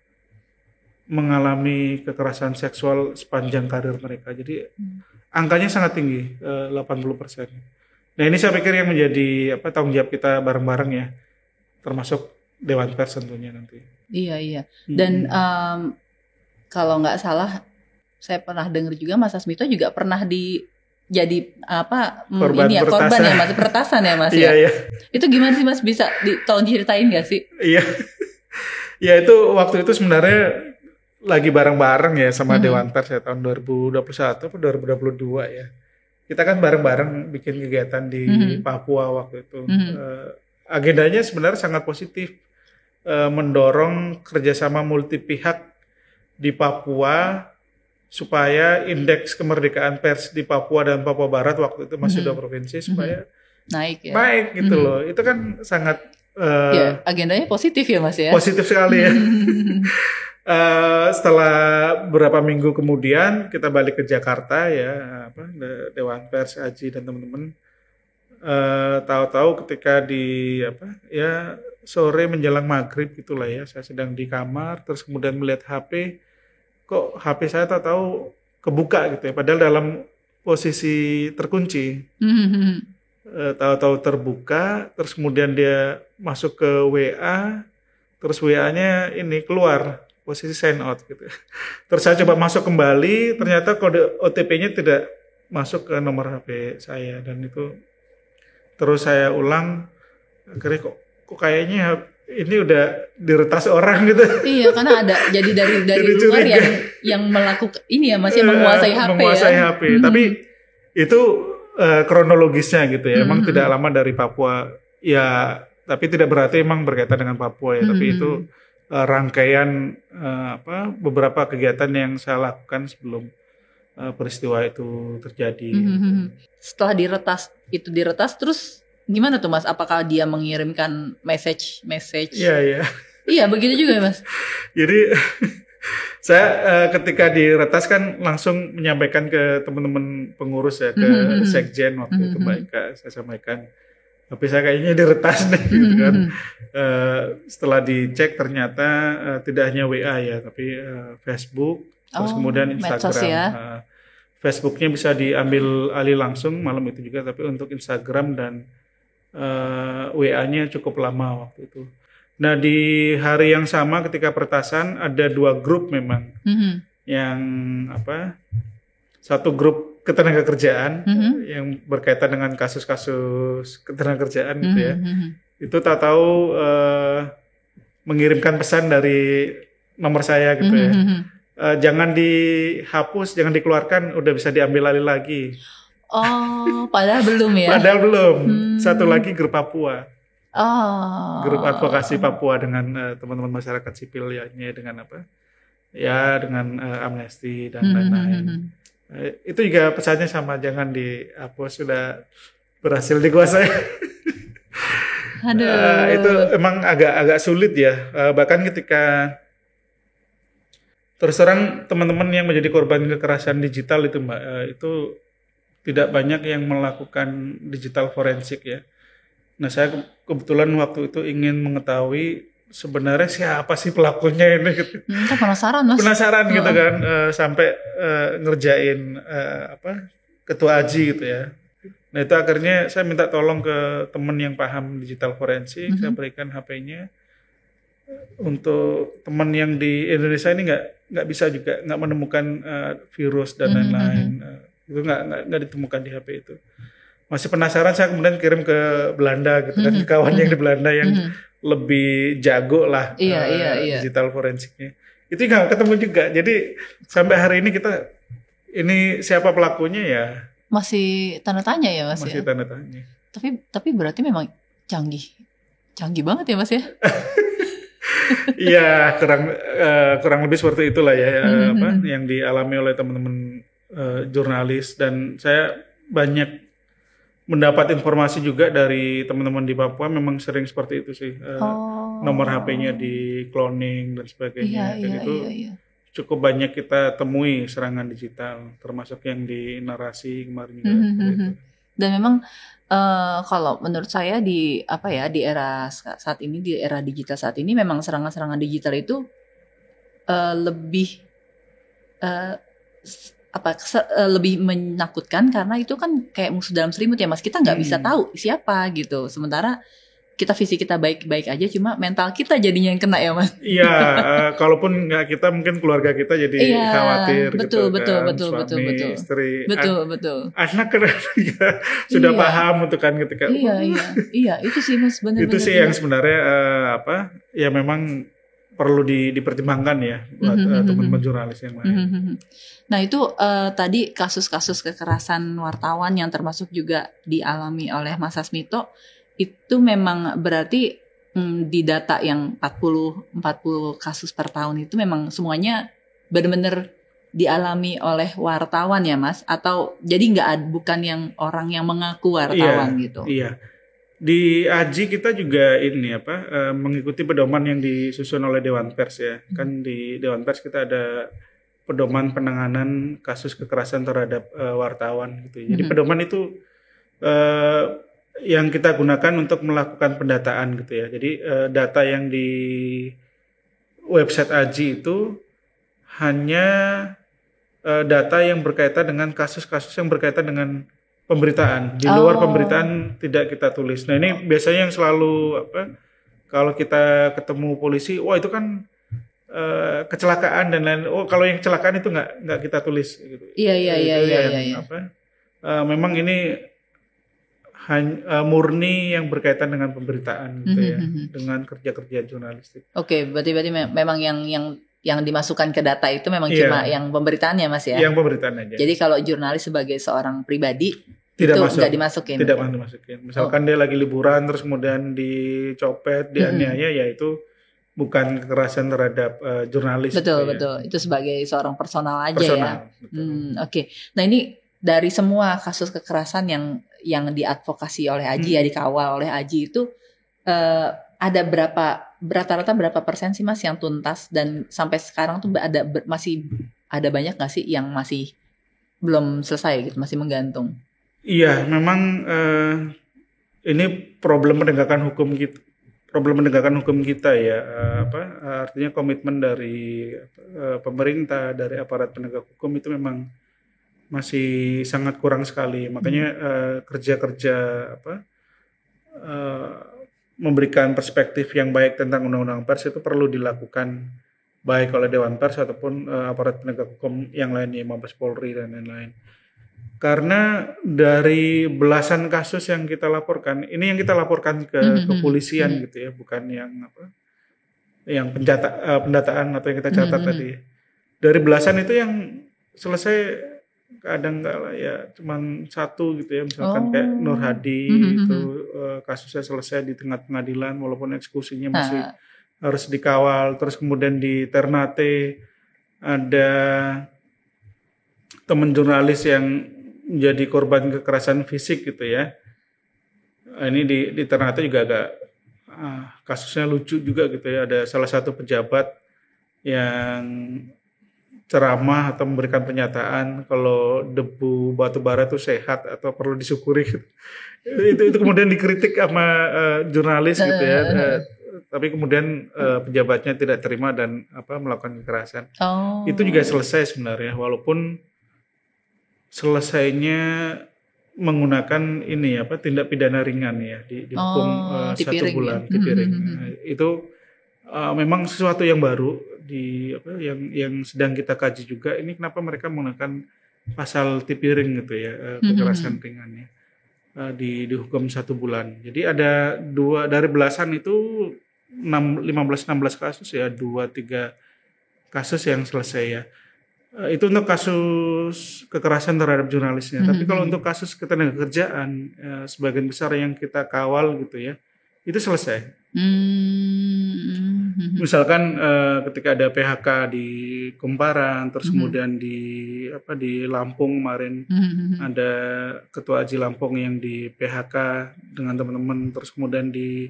mengalami kekerasan seksual sepanjang karir mereka. Jadi angkanya sangat tinggi, 80%. Nah ini saya pikir yang menjadi tanggung jawab kita bareng-bareng ya, termasuk Dewan Pers tentunya nanti. Iya. Dan kalau nggak salah, saya pernah dengar juga Mas Asmito juga pernah jadi korban ya Mas, peretasan ya Mas ya. Iya. Itu gimana sih Mas, bisa tolong ceritain nggak sih? Iya. Ya itu waktu itu sebenarnya lagi bareng-bareng ya sama Dewan Pers ya, tahun 2021 atau 2022 ya. Kita kan bareng-bareng bikin kegiatan di Papua waktu itu. Agendanya sebenarnya sangat positif, mendorong kerjasama multi pihak di Papua supaya indeks kemerdekaan pers di Papua dan Papua Barat waktu itu masih 2 provinsi supaya naik gitu loh. Itu kan sangat agendanya positif ya Mas ya. Positif sekali ya. Setelah beberapa minggu kemudian kita balik ke Jakarta ya, Dewan Pers, AJI dan teman-teman, tahu-tahu ketika sore menjelang maghrib gitulah ya, saya sedang di kamar terus kemudian melihat HP, kok HP saya tahu-tahu kebuka gitu ya, padahal dalam posisi terkunci. Tahu-tahu terbuka, terus kemudian dia masuk ke WA, terus WA-nya ini keluar posisi sign out gitu. Terus saya coba masuk kembali, ternyata kode OTP-nya tidak masuk ke nomor HP saya, dan itu terus saya ulang, akhirnya kok kayaknya ini udah diretas orang gitu. Iya, karena ada jadi dari Jadi luar curiga. yang melakukan ini ya, masih menguasai HP menguasai ya. HP. Tapi itu kronologisnya gitu ya. Emang tidak lama dari Papua ya, tapi tidak berarti emang berkaitan dengan Papua ya. Tapi itu rangkaian beberapa kegiatan yang saya lakukan sebelum peristiwa itu terjadi. Setelah diretas terus gimana tuh Mas? Apakah dia mengirimkan message? Iya. Iya, begitu juga ya Mas. Jadi saya ketika diretas kan langsung menyampaikan ke teman-teman pengurus ya, ke sekjen waktu itu Mbak Ika, saya sampaikan. Tapi saya kayaknya diretas nih gitu kan. Setelah dicek ternyata tidak hanya WA ya, tapi Facebook, terus kemudian Instagram. Medsos ya. Facebooknya bisa diambil alih langsung malam itu juga, tapi untuk Instagram dan WA-nya cukup lama waktu itu. Nah di hari yang sama ketika peretasan ada 2 grup memang, yang satu grup ketenagakerjaan yang berkaitan dengan kasus-kasus ketenagakerjaan gitu ya. Itu tahu-tahu mengirimkan pesan dari nomor saya gitu ya. Jangan dihapus, jangan dikeluarkan, udah bisa diambil alih lagi. Oh, padahal belum ya? Padahal belum. Satu lagi grup Papua. Grup advokasi Papua dengan teman-teman masyarakat sipil ya, dengan dengan Amnesty dan lain-lain. Itu juga pesannya sama, jangan dihapus, sudah berhasil dikuasai. Aduh. Itu emang agak sulit ya. Bahkan ketika terus terang teman-teman yang menjadi korban kekerasan digital itu Mbak, itu tidak banyak yang melakukan digital forensik ya. Nah saya kebetulan waktu itu ingin mengetahui sebenarnya siapa sih pelakunya ini gitu. Kan penasaran Mas. Penasaran gitu kan, sampai ngerjain ketua AJI gitu ya. Nah itu akhirnya saya minta tolong ke teman yang paham digital forensik, saya berikan HP-nya. Untuk teman yang di Indonesia ini nggak bisa juga, nggak menemukan virus dan lain-lain. Itu nggak ditemukan di HP itu. Masih penasaran, saya kemudian kirim ke Belanda gitu kan, ke kawan yang di Belanda yang lebih jago lah digital forensiknya. Itu nggak ketemu juga. Jadi sampai hari ini ini siapa pelakunya ya masih tanda tanya ya Mas. Masih tanda tanya. Tapi berarti memang canggih banget ya Mas ya. Iya, kurang lebih seperti itulah ya, yang dialami oleh teman-teman jurnalis, dan saya banyak mendapat informasi juga dari teman-teman di Papua, memang sering seperti itu sih, nomor HP-nya di cloning dan sebagainya. Dan itu cukup banyak kita temui serangan digital, termasuk yang di narasi kemarin juga. Dan memang kalau menurut saya di era saat ini, di era digital saat ini, memang serangan-serangan digital itu lebih lebih menakutkan, karena itu kan kayak musuh dalam selimut ya Mas. Kita nggak bisa tahu siapa gitu. Sementara fisik kita baik-baik aja, cuma mental kita jadinya yang kena ya Mas. Iya, kalaupun nggak kita, mungkin keluarga kita jadi khawatir. Betul, gitu betul, kan. betul, Suami, betul, istri, betul. anak kan sudah paham untuk kan ketika. Iya, itu sih Mas, benar-benar. Itu sih yang sebenarnya ya memang perlu dipertimbangkan ya buat teman-teman jurnalis yang lain. Nah itu tadi kasus-kasus kekerasan wartawan yang termasuk juga dialami oleh Mas Hasmito, itu memang berarti di data yang 40 kasus per tahun itu memang semuanya benar-benar dialami oleh wartawan ya Mas? Atau jadi bukan yang orang yang mengaku wartawan gitu? Iya. Di AJI kita juga mengikuti pedoman yang disusun oleh Dewan Pers ya. Kan di Dewan Pers kita ada pedoman penanganan kasus kekerasan terhadap wartawan gitu. Jadi pedoman itu yang kita gunakan untuk melakukan pendataan gitu ya. Jadi data yang di website AJI itu hanya data yang berkaitan dengan kasus-kasus yang berkaitan dengan pemberitaan. Di luar pemberitaan tidak kita tulis. Nah ini biasanya yang selalu kalau kita ketemu polisi, wah itu kan kecelakaan dan lain. Oh kalau yang kecelakaan itu nggak kita tulis. Gitu. Iya. memang ini murni yang berkaitan dengan pemberitaan gitu ya, dengan kerja-kerja jurnalistik. Oke, berarti memang yang dimasukkan ke data itu memang cuma yang pemberitaannya Mas ya? Yang pemberitaan aja. Jadi kalau jurnalis sebagai seorang pribadi tidak itu nggak dimasukin? Tidak dimasukin. Misalkan dia lagi liburan terus kemudian dicopet, dianiaya, ya itu bukan kekerasan terhadap jurnalis. Betul. Itu sebagai seorang personal aja ya. Oke. Nah ini dari semua kasus kekerasan yang diadvokasi oleh Aji dikawal oleh Aji itu ada rata-rata berapa persen sih Mas yang tuntas, dan sampai sekarang tuh masih ada banyak nggak sih yang masih belum selesai gitu, masih menggantung? Iya, memang ini problem penegakan hukum kita ya, artinya komitmen dari pemerintah, dari aparat penegak hukum itu memang masih sangat kurang sekali. Makanya kerja-kerja memberikan perspektif yang baik tentang undang-undang pers itu perlu dilakukan baik oleh Dewan Pers ataupun aparat penegak hukum yang lainnya, Mabes Polri dan lain-lain. Karena dari belasan kasus yang kita laporkan, ini yang kita laporkan ke kepolisian gitu ya, bukan yang pendataan atau yang kita catat tadi. Dari belasan itu yang selesai kadang ya cuman satu gitu ya, misalkan kayak Nur Hadi itu kasusnya selesai di tengah pengadilan walaupun eksekusinya masih harus dikawal. Terus kemudian di Ternate ada teman jurnalis yang menjadi korban kekerasan fisik gitu ya. Ini di Ternate juga agak kasusnya lucu juga gitu ya. Ada salah satu pejabat yang ceramah atau memberikan pernyataan kalau debu batu bara itu sehat atau perlu disyukuri. itu kemudian dikritik sama jurnalis gitu ya. Tapi kemudian pejabatnya tidak terima dan melakukan kekerasan. Itu juga selesai sebenarnya, walaupun selesainya menggunakan tindak pidana ringan ya, dihukum 1 bulan Tipiring. Itu memang sesuatu yang baru yang sedang kita kaji juga. Ini kenapa mereka menggunakan pasal Tipiring gitu ya, kekerasan ringannya dihukum 1 bulan. Jadi ada dari belasan itu 15-16 kasus ya, 2-3 kasus yang selesai ya. Itu untuk kasus kekerasan terhadap jurnalisnya. Tapi kalau untuk kasus ketenagakerjaan, sebagian besar yang kita kawal gitu ya, itu selesai. Misalkan ketika ada PHK di Kumparan, terus kemudian di Lampung kemarin ada Ketua Aji Lampung yang di PHK dengan teman-teman, terus kemudian di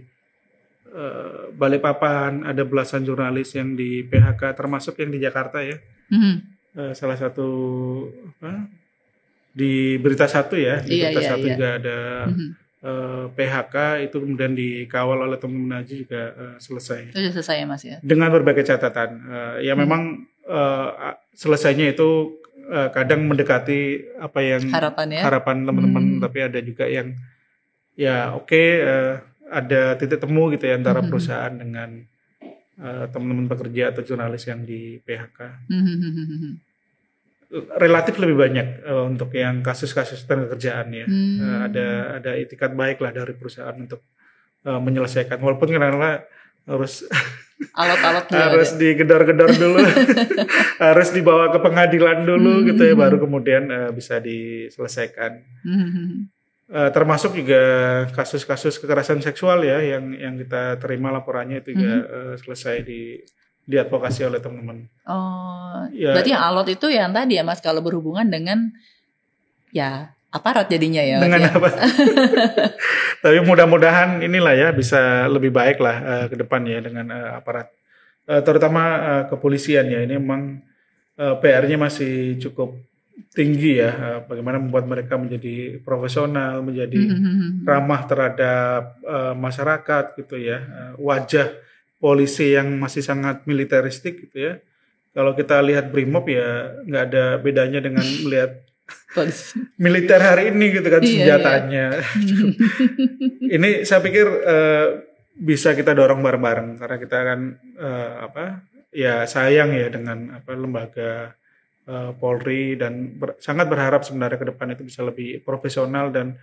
Balikpapan ada belasan jurnalis yang di PHK, termasuk yang di Jakarta ya. Salah satu di Berita Satu ya, di Berita Satu juga ada PHK, itu kemudian dikawal oleh teman-teman Aji juga selesai. Sudah selesai ya Mas ya. Dengan berbagai catatan, ya memang selesainya itu kadang mendekati apa yang harapan teman-teman, tapi ada juga yang ada titik temu gitu ya antara perusahaan dengan teman-teman pekerja atau jurnalis yang di PHK. Relatif lebih banyak untuk yang kasus-kasus ketenagakerjaan ya. Ada itikat baik lah dari perusahaan untuk menyelesaikan, walaupun karena harus alot-alot harus digedor-gedor dulu, harus dibawa ke pengadilan dulu gitu ya, baru kemudian bisa diselesaikan. Termasuk juga kasus-kasus kekerasan seksual ya, yang kita terima laporannya itu juga selesai diadvokasi oleh teman-teman. Berarti yang alot itu yang tadi ya Mas, kalau berhubungan dengan ya aparat jadinya ya. Dengan apa? Tapi mudah-mudahan inilah ya bisa lebih baik lah ke depan ya dengan aparat, terutama kepolisian ya. Ini memang PR-nya masih cukup tinggi ya, bagaimana membuat mereka menjadi profesional, menjadi ramah terhadap masyarakat gitu ya. Wajah polisi yang masih sangat militeristik gitu ya. Kalau kita lihat Brimob ya nggak ada bedanya dengan melihat militer hari ini gitu kan, senjatanya. Ini saya pikir bisa kita dorong bareng-bareng, karena kita kan sayang ya dengan lembaga Polri, dan sangat berharap sebenarnya ke depan itu bisa lebih profesional dan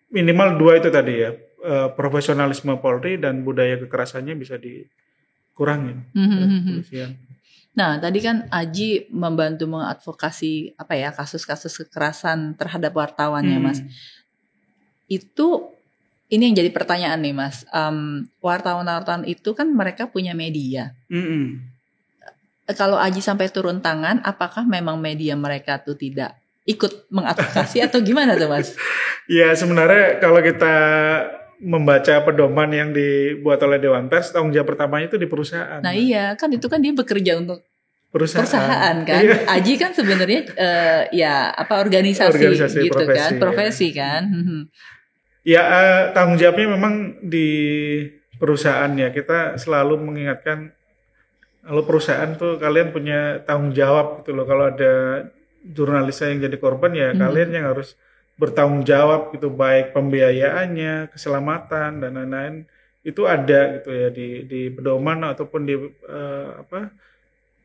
minimal 2 itu tadi ya, profesionalisme Polri dan budaya kekerasannya bisa dikurangin kepolisian. Nah, tadi kan Aji membantu mengadvokasi kasus-kasus kekerasan terhadap wartawan ya, Mas. Itu ini yang jadi pertanyaan nih, Mas. Wartawan-wartawan itu kan mereka punya media. Kalau Aji sampai turun tangan, apakah memang media mereka tuh tidak ikut mengadvokasi atau gimana tuh, Mas? Ya, sebenarnya kalau kita membaca pedoman yang dibuat oleh Dewan Pers, tanggung jawab pertamanya itu di perusahaan. Nah iya, kan itu kan dia bekerja untuk perusahaan kan. Iya. Aji kan sebenarnya organisasi gitu profesi, kan, profesi ya. Kan. Ya, tanggung jawabnya memang di perusahaan ya. Kita selalu mengingatkan kalau perusahaan tuh kalian punya tanggung jawab gitu loh. Kalau ada jurnalis yang jadi korban ya kalian yang harus bertanggung jawab gitu, baik pembiayaannya, keselamatan dan lain-lain itu ada gitu ya di pedoman ataupun di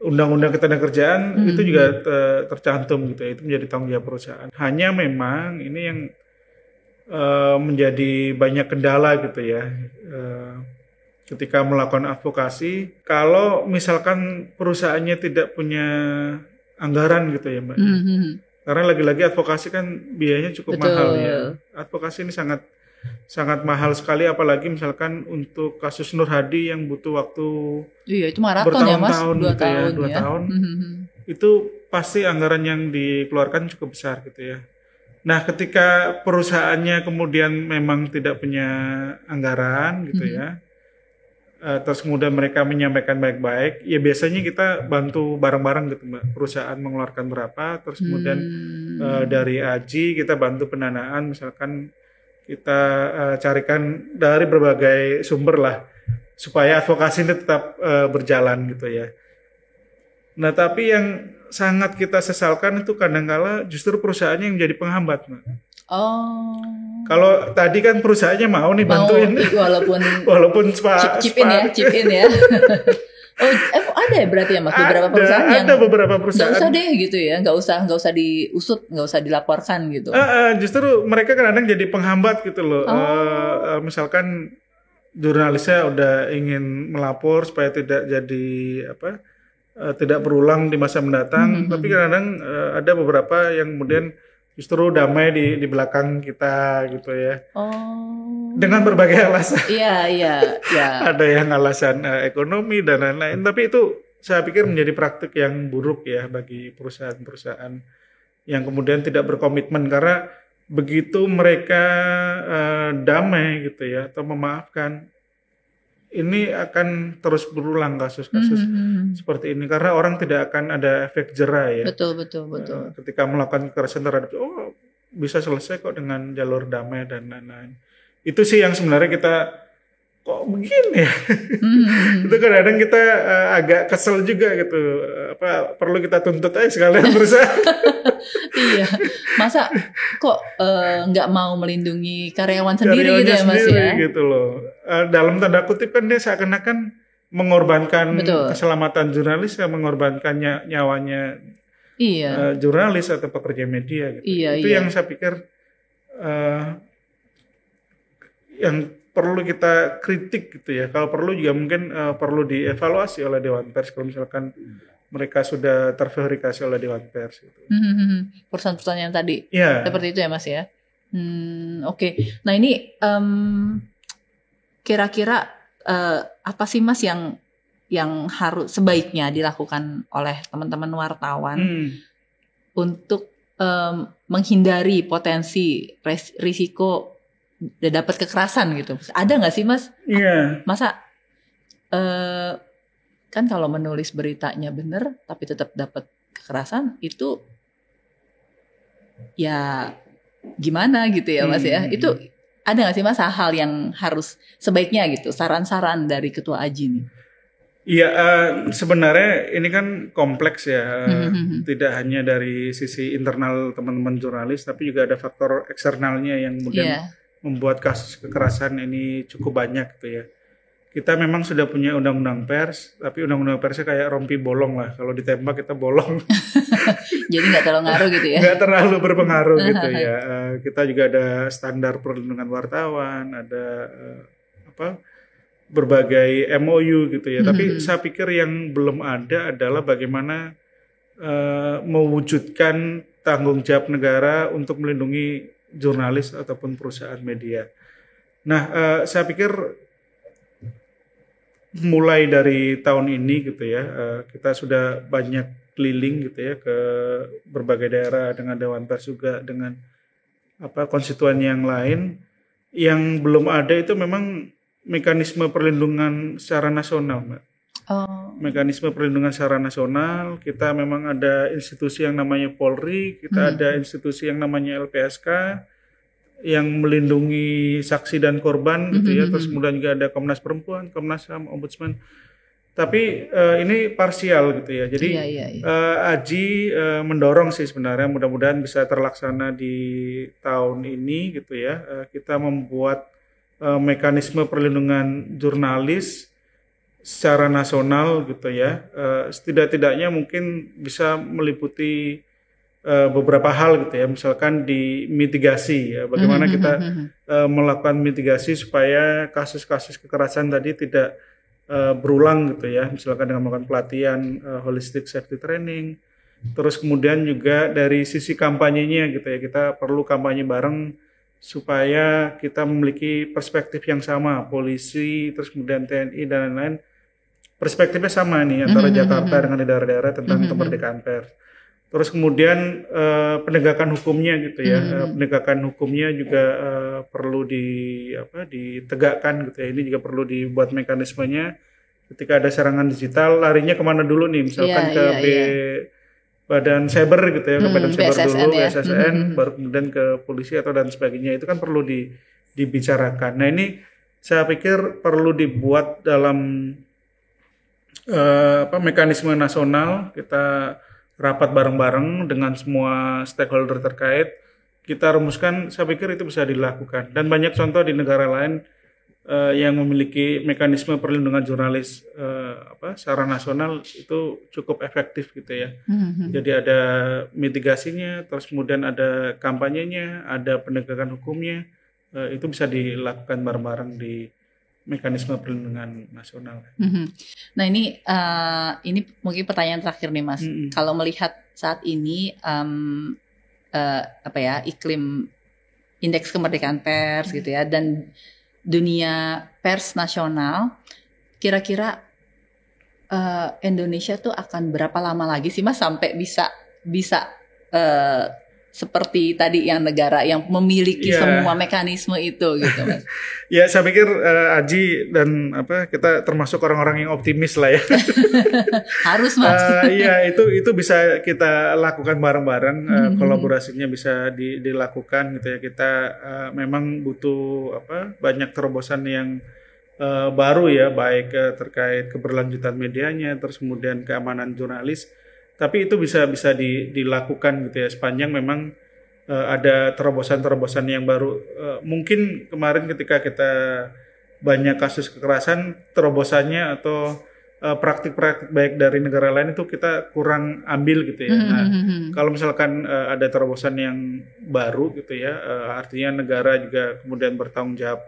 undang-undang ketenagakerjaan itu juga tercantum gitu ya, itu menjadi tanggung jawab perusahaan. Hanya memang ini yang menjadi banyak kendala gitu ya ketika melakukan advokasi, kalau misalkan perusahaannya tidak punya anggaran gitu ya Mbak. Karena lagi-lagi advokasi kan biayanya cukup mahal ya. Advokasi ini sangat mahal sekali, apalagi misalkan untuk kasus Nur Hadi yang butuh waktu itu maraton ya Mas, 2 tahun. Itu pasti anggaran yang dikeluarkan cukup besar gitu ya. Nah, ketika perusahaannya kemudian memang tidak punya anggaran gitu ya, terus kemudian mereka menyampaikan baik-baik, ya biasanya kita bantu bareng-bareng gitu Mbak. Perusahaan mengeluarkan berapa, terus kemudian dari Aji kita bantu pendanaan, misalkan kita carikan dari berbagai sumber lah supaya advokasi ini tetap berjalan gitu ya. Nah, tapi yang sangat kita sesalkan itu kadang-kala justru perusahaannya yang menjadi penghambat Mbak. Kalau tadi kan perusahaannya mau nih bantuin, walaupun chip in ya. Ada ya berarti ya Mas beberapa perusahaan yang ada beberapa perusahaan. Nggak usah deh gitu ya, nggak usah diusut, nggak usah dilaporkan gitu. Justru mereka kadang jadi penghambat gitu loh. Misalkan jurnalisnya udah ingin melapor supaya tidak jadi tidak berulang di masa mendatang, tapi kadang ada beberapa yang kemudian justru damai di belakang kita gitu ya. Dengan berbagai alasan. Iya. Ada yang alasan ekonomi dan lain-lain, tapi itu saya pikir menjadi praktik yang buruk ya bagi perusahaan-perusahaan yang kemudian tidak berkomitmen, karena begitu mereka damai gitu ya atau memaafkan, ini akan terus berulang kasus-kasus seperti ini karena orang tidak akan ada efek jera ya. Betul. Ketika melakukan kekerasan terhadap bisa selesai kok dengan jalur damai dan lain-lain. Itu sih yang sebenarnya kita kok begini ya. Itu kadang-kadang kita agak kesel juga gitu. Perlu kita tuntut aja sekalian perusahaan. Iya. Masa kok nggak mau melindungi karyawan sendiri gitu ya Mas ya? Gitu loh. Dalam tanda kutip kan dia seakan-akan mengorbankan keselamatan jurnalis, mengorbankan nyawanya jurnalis atau pekerja media gitu. Itu yang saya pikir yang perlu kita kritik gitu ya. Kalau perlu juga mungkin perlu dievaluasi oleh Dewan Pers kalau misalkan mereka sudah terverifikasi oleh Dewan Pers gitu. Perusahaan-perusahaan yang tadi seperti itu ya Mas ya. Oke. Nah ini kira-kira apa sih Mas yang harus sebaiknya dilakukan oleh teman-teman wartawan untuk menghindari potensi risiko dapat kekerasan gitu? Ada nggak sih Mas? Masa kan kalau menulis beritanya benar tapi tetap dapat kekerasan itu ya gimana gitu ya Mas ya? Itu ada nggak sih Mas hal yang harus sebaiknya gitu, saran-saran dari Ketua Aji nih? Iya, sebenarnya ini kan kompleks ya, tidak hanya dari sisi internal teman-teman jurnalis, tapi juga ada faktor eksternalnya yang kemudian membuat kasus kekerasan ini cukup banyak gitu ya. kita memang sudah punya undang-undang pers, tapi undang-undang persnya kayak rompi bolong lah. Kalau ditembak kita bolong. Jadi nggak terlalu ngaruh gitu ya? Nggak terlalu berpengaruh gitu ya. Kita juga ada standar perlindungan wartawan, ada berbagai MOU gitu ya. Tapi saya pikir yang belum ada adalah bagaimana mewujudkan tanggung jawab negara untuk melindungi jurnalis ataupun perusahaan media. Nah, saya pikir mulai dari tahun ini gitu ya, kita sudah banyak keliling gitu ya ke berbagai daerah dengan Dewan Pers juga dengan konstituen yang lain. Yang belum ada itu memang mekanisme perlindungan secara nasional, Mbak. Mekanisme perlindungan secara nasional, kita memang ada institusi yang namanya Polri, kita ada institusi yang namanya LPSK yang melindungi saksi dan korban gitu ya. Terus kemudian juga ada Komnas Perempuan, Komnas HAM, Ombudsman. Tapi ini parsial gitu ya. Jadi Aji mendorong sih sebenarnya mudah-mudahan bisa terlaksana di tahun ini gitu ya. Kita membuat mekanisme perlindungan jurnalis secara nasional gitu ya. Setidak-tidaknya mungkin bisa meliputi beberapa hal gitu ya, misalkan di mitigasi ya, bagaimana kita melakukan mitigasi supaya kasus-kasus kekerasan tadi tidak berulang gitu ya, misalkan dengan melakukan pelatihan holistic safety training. Terus kemudian juga dari sisi kampanyenya gitu ya, kita perlu kampanye bareng supaya kita memiliki perspektif yang sama, polisi, terus kemudian TNI dan lain-lain, perspektifnya sama nih antara Jakarta dengan daerah-daerah tentang kemerdekaan pers. Terus kemudian penegakan hukumnya gitu ya, penegakan hukumnya juga perlu ditegakkan gitu ya. Ini juga perlu dibuat mekanismenya. Ketika ada serangan digital, larinya kemana dulu nih? Misalkan ke Badan Cyber gitu ya, ke Badan Cyber BSSN dulu, ya. BSSN, baru kemudian ke polisi atau dan sebagainya. Itu kan perlu dibicarakan. Nah ini saya pikir perlu dibuat dalam mekanisme nasional. Kita rapat bareng-bareng dengan semua stakeholder terkait, kita rumuskan, saya pikir itu bisa dilakukan. Dan banyak contoh di negara lain yang memiliki mekanisme perlindungan jurnalis secara nasional itu cukup efektif gitu ya. Jadi ada mitigasinya, terus kemudian ada kampanyenya, ada penegakan hukumnya, itu bisa dilakukan bareng-bareng di mekanisme perlindungan nasional. Nah ini mungkin pertanyaan terakhir nih Mas. Kalau melihat saat ini iklim indeks kemerdekaan pers gitu ya, dan dunia pers nasional, kira-kira Indonesia tuh akan berapa lama lagi sih Mas sampai bisa seperti tadi yang negara yang memiliki semua mekanisme itu gitu Mas. Ya saya pikir Aji dan kita termasuk orang-orang yang optimis lah ya. Harus Mas. Iya itu bisa kita lakukan bareng-bareng, kolaborasinya bisa dilakukan gitu ya. Kita memang butuh banyak terobosan yang baru ya, baik terkait keberlanjutan medianya, terus kemudian keamanan jurnalis. Tapi itu bisa dilakukan gitu ya, sepanjang memang ada terobosan-terobosan yang baru. Mungkin kemarin ketika kita banyak kasus kekerasan, terobosannya atau praktik-praktik baik dari negara lain itu kita kurang ambil gitu ya. Nah, kalau misalkan ada terobosan yang baru gitu ya, artinya negara juga kemudian bertanggung jawab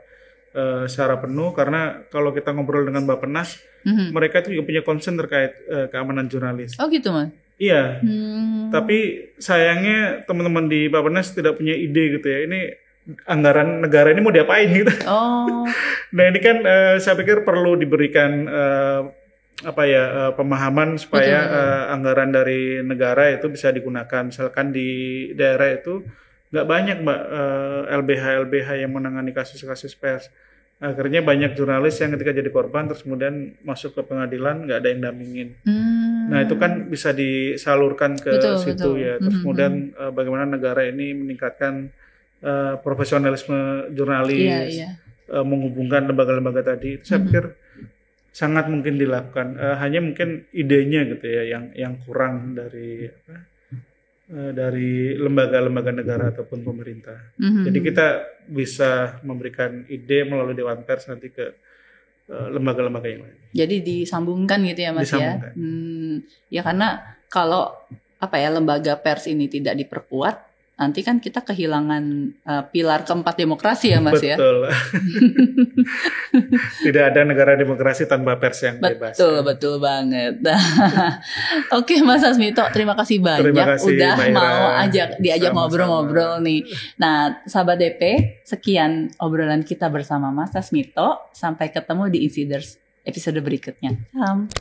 secara penuh, karena kalau kita ngobrol dengan Bappenas, mereka itu juga punya concern terkait keamanan jurnalis. Oh gitu Mas? Iya, tapi sayangnya teman-teman di Bappenas tidak punya ide gitu ya. Ini anggaran negara ini mau diapain gitu. Nah ini kan saya pikir perlu diberikan pemahaman supaya anggaran dari negara itu bisa digunakan. Misalkan di daerah itu nggak banyak LBH yang menangani kasus-kasus pers. Akhirnya banyak jurnalis yang ketika jadi korban terus kemudian masuk ke pengadilan nggak ada yang dampingin. Nah itu kan bisa disalurkan ke situ ya. Terus kemudian bagaimana negara ini meningkatkan profesionalisme jurnalis, menghubungkan lembaga-lembaga tadi. Itu saya pikir sangat mungkin dilakukan. Hanya mungkin idenya gitu ya yang kurang dari lembaga-lembaga negara ataupun pemerintah. Jadi kita bisa memberikan ide melalui Dewan Pers nanti ke lembaga-lembaga yang lain. Jadi disambungkan gitu ya Mas ya. Ya karena kalau lembaga pers ini tidak diperkuat, nanti kan kita kehilangan pilar keempat demokrasi ya Mas. Betul. Ya. Tidak ada negara demokrasi tanpa pers yang bebas. Betul banget. Oke Mas Hasmito, terima kasih banyak udah mau diajak ngobrol-ngobrol nih. Nah, sahabat DP, sekian obrolan kita bersama Mas Hasmito. Sampai ketemu di Insiders episode berikutnya. Salam.